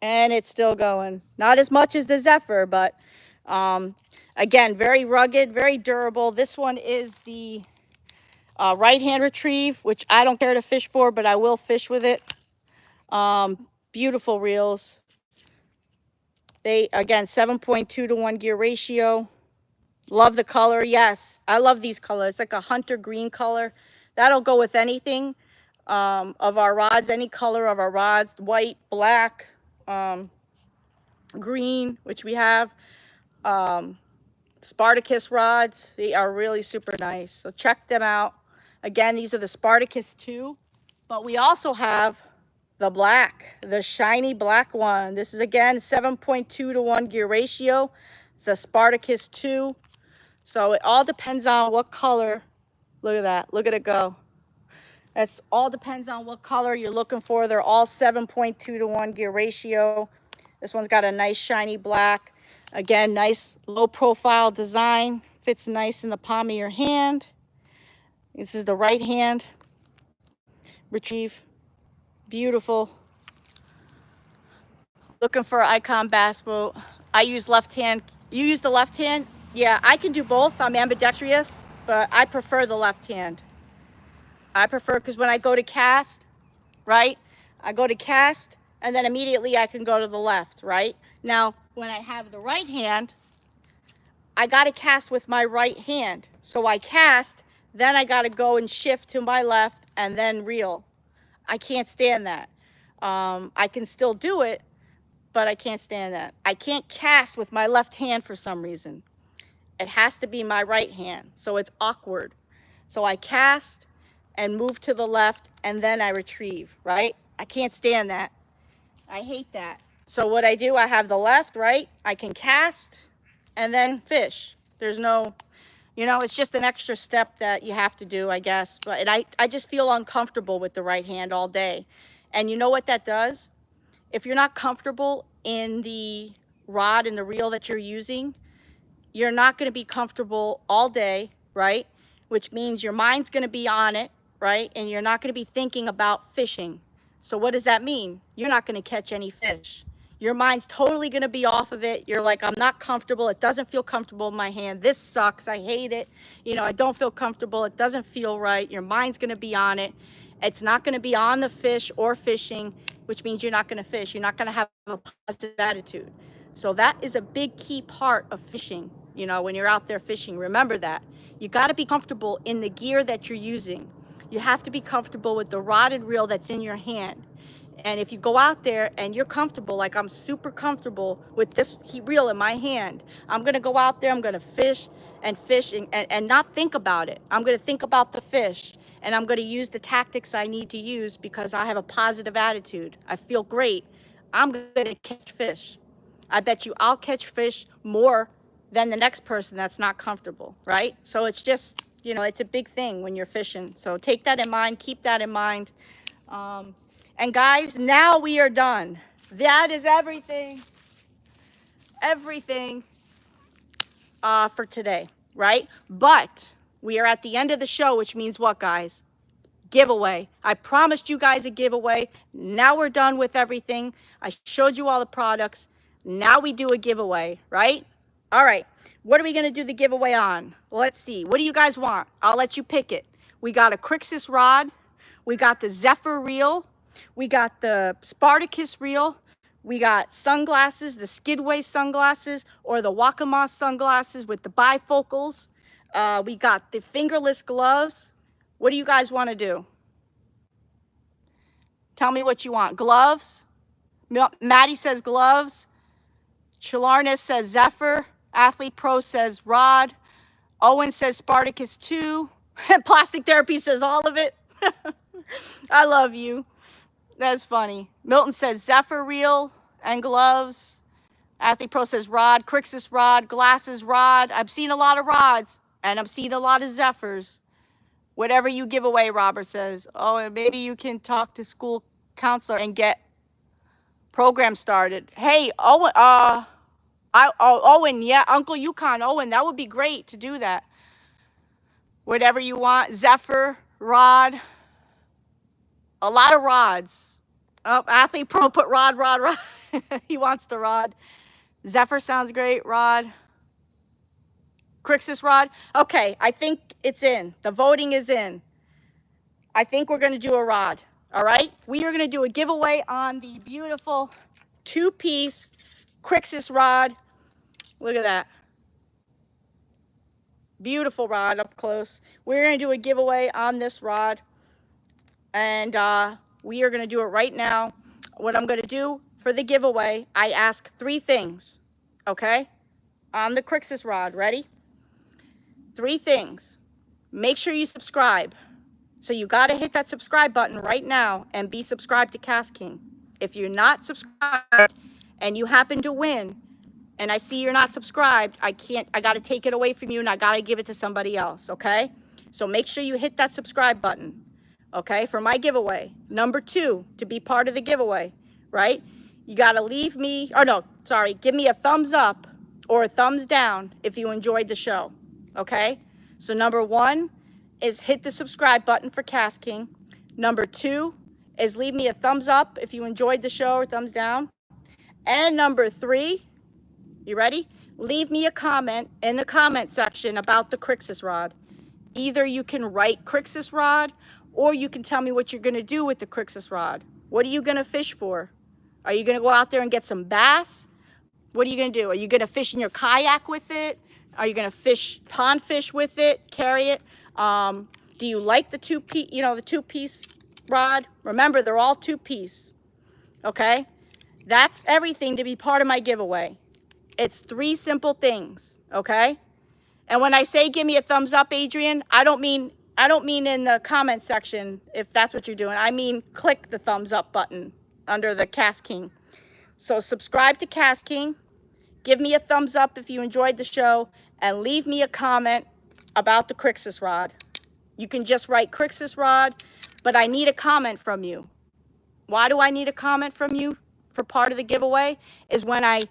And it's still going. Not as much as the Zephyr, but again, very rugged, very durable. This one is the right hand retrieve, which I don't care to fish for, but I will fish with it. Beautiful reels. They, again, 7.2 to 1 gear ratio. Love the color. Yes, I love these colors. It's like a hunter green color. That'll go with anything of our rods, any color of our rods. White, black, green, which we have. Spartacus rods. They are really super nice. So check them out. Again, these are the Spartacus 2. But we also have the black, the shiny black one. This is, again, 7.2 to 1 gear ratio. It's a Spartacus 2. So it all depends on what color. Look at that. Look at it go. That's all depends on what color you're looking for. They're all 7.2 to 1 gear ratio. This one's got a nice shiny black. Again, nice low profile design. Fits nice in the palm of your hand. This is the right hand. Retrieve. Beautiful. Looking for an icon bass boat. I use left hand. You use the left hand? Yeah, I can do both. I'm ambidextrous, but I prefer the left hand. I prefer, because when I go to cast, right? I go to cast and then immediately I can go to the left, right? Now, when I have the right hand, I got to cast with my right hand. So I cast, then I got to go and shift to my left and then reel. I can't stand that. I can still do it, but I can't stand that. I can't cast with my left hand for some reason. It has to be my right hand, so it's awkward. So I cast and move to the left, and then I retrieve, right? I can't stand that. I hate that. So what I do, I have the left, right? I can cast and then fish. There's no, you know, it's just an extra step that you have to do, I guess. But I just feel uncomfortable with the right hand all day. And you know what that does? If you're not comfortable in the rod and the reel that you're using, you're not going to be comfortable all day, right? Which means your mind's going to be on it, right? And you're not going to be thinking about fishing. So what does that mean? You're not going to catch any fish. Your mind's totally going to be off of it. You're like, I'm not comfortable. It doesn't feel comfortable in my hand. This sucks. I hate it. You know, I don't feel comfortable. It doesn't feel right. Your mind's going to be on it. It's not going to be on the fish or fishing, which means you're not going to fish. You're not going to have a positive attitude. So that is a big key part of fishing. You know, when you're out there fishing, remember that. You got to be comfortable in the gear that you're using. You have to be comfortable with the rod and reel that's in your hand. And if you go out there and you're comfortable, like I'm super comfortable with this reel in my hand, I'm going to go out there, I'm going to fish and not think about it. I'm going to think about the fish, and I'm going to use the tactics I need to use because I have a positive attitude. I feel great. I'm going to catch fish. I bet you I'll catch fish more than the next person that's not comfortable, right? So it's just, you know, it's a big thing when you're fishing. So take that in mind, keep that in mind. And guys, now we are done. That is everything for today, right? But we are at the end of the show, which means what, guys? Giveaway. I promised you guys a giveaway. Now we're done with everything. I showed you all the products. Now we do a giveaway, right? All right. What are we going to do the giveaway on? Let's see. What do you guys want? I'll let you pick it. We got a Crixus rod. We got the Zephyr reel. We got the Spartacus reel. We got sunglasses, the Skidaway sunglasses or the Waccamaw sunglasses with the bifocals. We got the fingerless gloves. What do you guys want to do? Tell me what you want. Gloves? Maddie says gloves. Chilarness says Zephyr. Athlete Pro says rod. Owen says Spartacus 2. Plastic Therapy says all of it. I love you. That's funny. Milton says Zephyr reel and gloves. Athlete Pro says rod. Crixus rod. Glasses rod. I've seen a lot of rods and I've seen a lot of Zephyrs. Whatever you give away, Robert says. Oh, and maybe you can talk to school counselor and get program started. Hey, Owen, Owen, yeah, Uncle Yukon, Owen, that would be great to do that. Whatever you want. Zephyr, rod. A lot of rods. Oh, Athlete Pro put rod. He wants the rod. Zephyr sounds great. Rod. Crixus rod. Okay, I think it's in. The voting is in. I think we're going to do a rod. All right? We are going to do a giveaway on the beautiful two-piece Crixus rod. Look at that. Beautiful rod up close. We're going to do a giveaway on this rod. And we are going to do it right now. What I'm going to do for the giveaway, I ask 3 things. Okay? On the Crixus rod. Ready? 3 things. Make sure you subscribe. So you got to hit that subscribe button right now and be subscribed to KastKing. If you're not subscribed and you happen to win and I see you're not subscribed, I got to take it away from you and I got to give it to somebody else, okay? So make sure you hit that subscribe button, okay, for my giveaway. Number 2, to be part of the giveaway, right? You got to leave me, or no, sorry, give me a thumbs up or a thumbs down if you enjoyed the show, okay? So number 1 is hit the subscribe button for KastKing. Number 2 is leave me a thumbs up if you enjoyed the show, or thumbs down. And number 3, you ready? Leave me a comment in the comment section about the Crixus rod. Either you can write Crixus rod, or you can tell me what you're gonna do with the Crixus rod. What are you gonna fish for? Are you gonna go out there and get some bass? What are you gonna do? Are you gonna fish in your kayak with it? Are you gonna fish, pond fish with it, carry it? Do you like the the two-piece rod? Remember, they're all two-piece, okay? That's everything to be part of my giveaway. It's 3 simple things, okay? And when I say give me a thumbs up, Adrian, I don't mean in the comment section if that's what you're doing. I mean click the thumbs up button under the KastKing. So subscribe to KastKing, give me a thumbs up if you enjoyed the show, and leave me a comment about the Crixus rod. You can just write Crixus rod, but I need a comment from you. Why do I need a comment from you for part of the giveaway? Is when I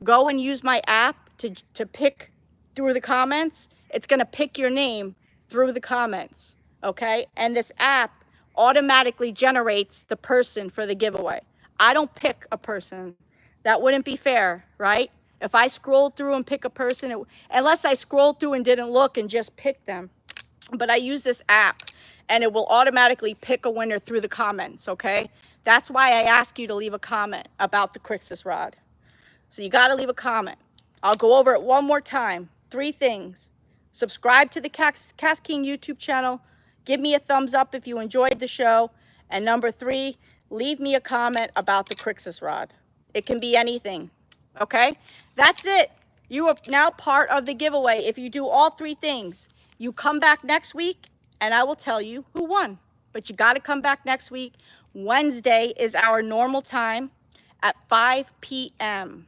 go and use my app to pick through the comments, it's gonna pick your name through the comments, okay? And this app automatically generates the person for the giveaway. I don't pick a person. That wouldn't be fair, right? If I scrolled through and pick a person, unless I scrolled through and didn't look and just picked them. But I use this app and it will automatically pick a winner through the comments, okay? That's why I ask you to leave a comment about the Crixus rod. So you gotta leave a comment. I'll go over it one more time. 3 things. Subscribe to the KastKing YouTube channel. Give me a thumbs up if you enjoyed the show. And number 3, leave me a comment about the Crixus rod. It can be anything, okay? That's it. You are now part of the giveaway. If you do all 3 things, you come back next week and I will tell you who won. But you gotta come back next week. Wednesday is our normal time at 5 p.m.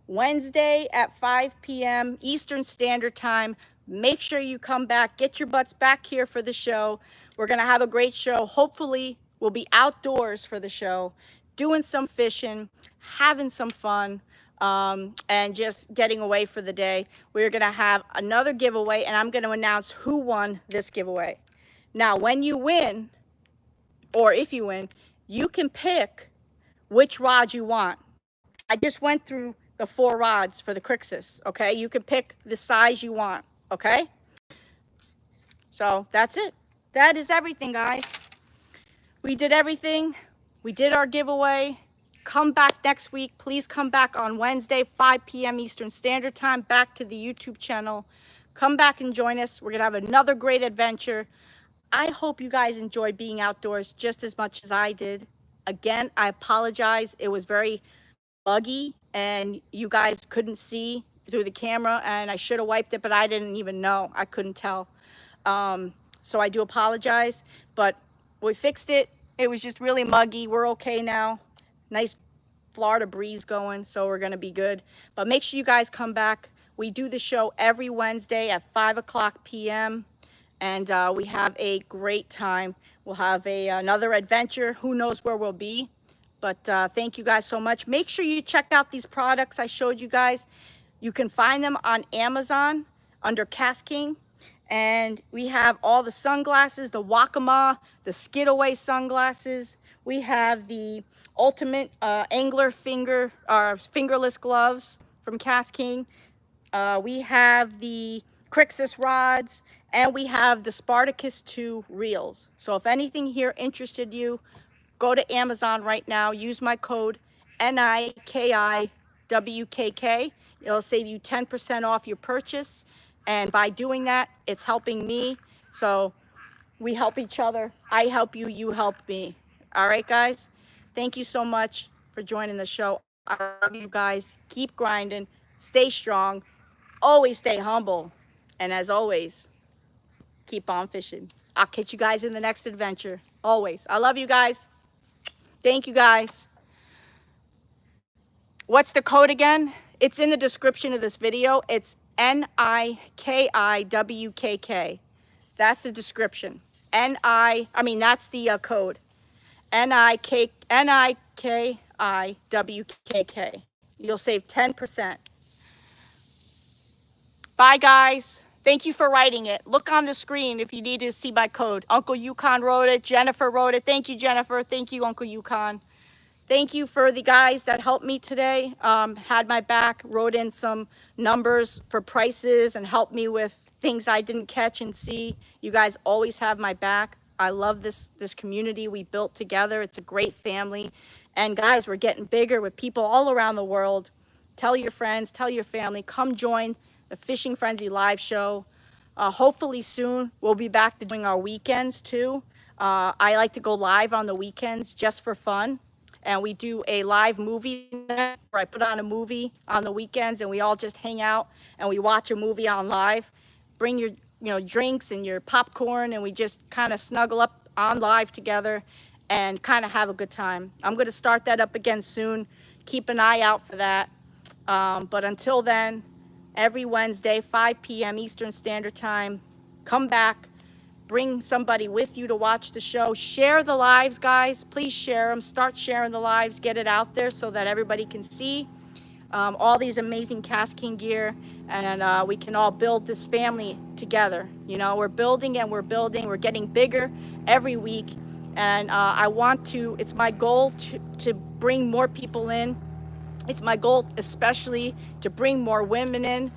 Wednesday at 5 p.m. Eastern Standard Time. Make sure you come back. Get your butts back here for the show. We're going to have a great show. Hopefully, we'll be outdoors for the show, doing some fishing, having some fun, and just getting away for the day. We're going to have another giveaway, and I'm going to announce who won this giveaway. Now, when you win, or if you win, you can pick which rod you want. I just went through the 4 rods for the Crixus, okay? You can pick the size you want, okay? So that's it. That is everything, guys. We did everything. We did our giveaway. Come back next week. Please come back on Wednesday, 5 p.m. Eastern Standard Time, back to the YouTube channel. Come back and join us. We're going to have another great adventure. I hope you guys enjoyed being outdoors just as much as I did. Again, I apologize. It was very buggy and you guys couldn't see through the camera, and I should have wiped it, but I didn't even know. I couldn't tell. So I do apologize, but we fixed it. It was just really muggy. We're okay now. Nice Florida breeze going, so we're gonna be good. But make sure you guys come back. We do the show every Wednesday at 5 p.m. and we have a great time. We'll have another adventure. Who knows where we'll be? But thank you guys so much. Make sure you check out these products I showed you guys. You can find them on Amazon under KastKing. And we have all the sunglasses, the Waccamaw, the Skidaway sunglasses. We have the Ultimate Angler fingerless gloves from KastKing. We have the Crixus rods. And we have the Spartacus 2 reels. So if anything here interested you, go to Amazon right now. Use my code NIKIWKK. It'll save you 10% off your purchase. And by doing that, it's helping me. So we help each other. I help you, you help me. All right, guys? Thank you so much for joining the show. I love you guys. Keep grinding. Stay strong. Always stay humble. And as always, keep on fishing. I'll catch you guys in the next adventure. Always. I love you guys. Thank you, guys. What's the code again? It's in the description of this video. It's NIKIWKK. That's the description. That's the code. NIKIWKK. You'll save 10%. Bye, guys. Thank you for writing it. Look on the screen if you need to see my code. Uncle Yukon wrote it. Jennifer wrote it. Thank you, Jennifer. Thank you, Uncle Yukon. Thank you for the guys that helped me today, had my back, wrote in some numbers for prices and helped me with things I didn't catch and see. You guys always have my back. I love this community we built together. It's a great family. And guys, we're getting bigger with people all around the world. Tell your friends, tell your family, come join the Fishing Frenzy live show. Hopefully soon we'll be back to doing our weekends too. I like to go live on the weekends just for fun. And we do a live movie night where I put on a movie on the weekends and we all just hang out and we watch a movie on live. Bring your drinks and your popcorn and we just kind of snuggle up on live together and kind of have a good time. I'm going to start that up again soon. Keep an eye out for that. But until then, every Wednesday, 5 p.m. Eastern Standard Time, come back. Bring somebody with you to watch the show. Share the lives, guys. Please share them. Start sharing the lives. Get it out there so that everybody can see all these amazing KastKing gear. And we can all build this family together. You know, we're building and we're building. We're getting bigger every week. And I want to, it's my goal to bring more people in. It's my goal especially to bring more women in.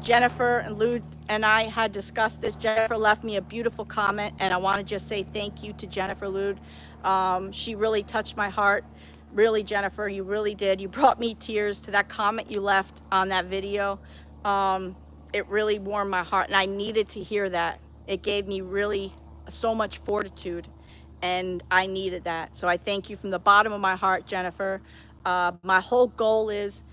Jennifer and Lou and I had discussed this. Jennifer left me a beautiful comment, and I want to just say thank you to Jennifer Lude. She really touched my heart. Really, Jennifer, you really did. You brought me tears to that comment you left on that video. It really warmed my heart, and I needed to hear that. It gave me really so much fortitude, and I needed that. So I thank you from the bottom of my heart, Jennifer. My whole goal is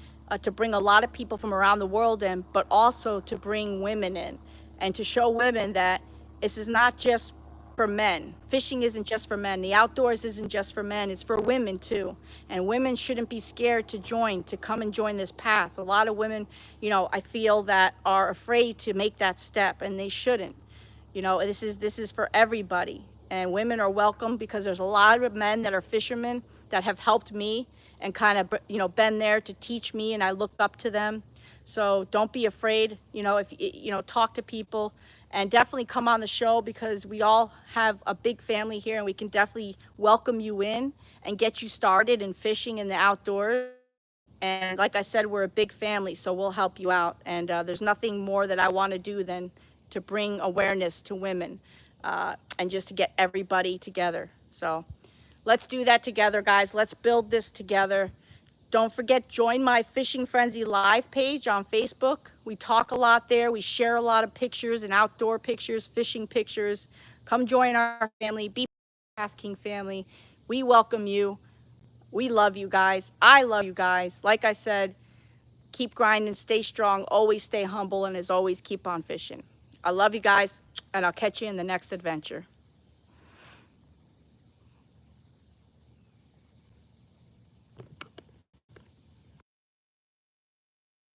to bring a lot of people from around the world in, but also to bring women in and to show women that this is not just for men. Fishing isn't just for men. The outdoors isn't just for men. It's for women too. And women shouldn't be scared to join, to come and join this path. A lot of women, you know, I feel that are afraid to make that step, and they shouldn't. You know, this is for everybody. And women are welcome because there's a lot of men that are fishermen that have helped me and kind of, you know, been there to teach me, and I look up to them. So don't be afraid, you know, if you know, talk to people and definitely come on the show because we all have a big family here and we can definitely welcome you in and get you started in fishing in the outdoors. And like I said, we're a big family, so we'll help you out. And there's nothing more that I want to do than to bring awareness to women and just to get everybody together. So let's do that together, guys. Let's build this together. Don't forget, join my Fishing Frenzy Live page on Facebook. We talk a lot there. We share a lot of pictures and outdoor pictures, fishing pictures. Come join our family. Be KastKing family. We welcome you. We love you guys. I love you guys. Like I said, keep grinding, stay strong, always stay humble, and as always, keep on fishing. I love you guys, and I'll catch you in the next adventure.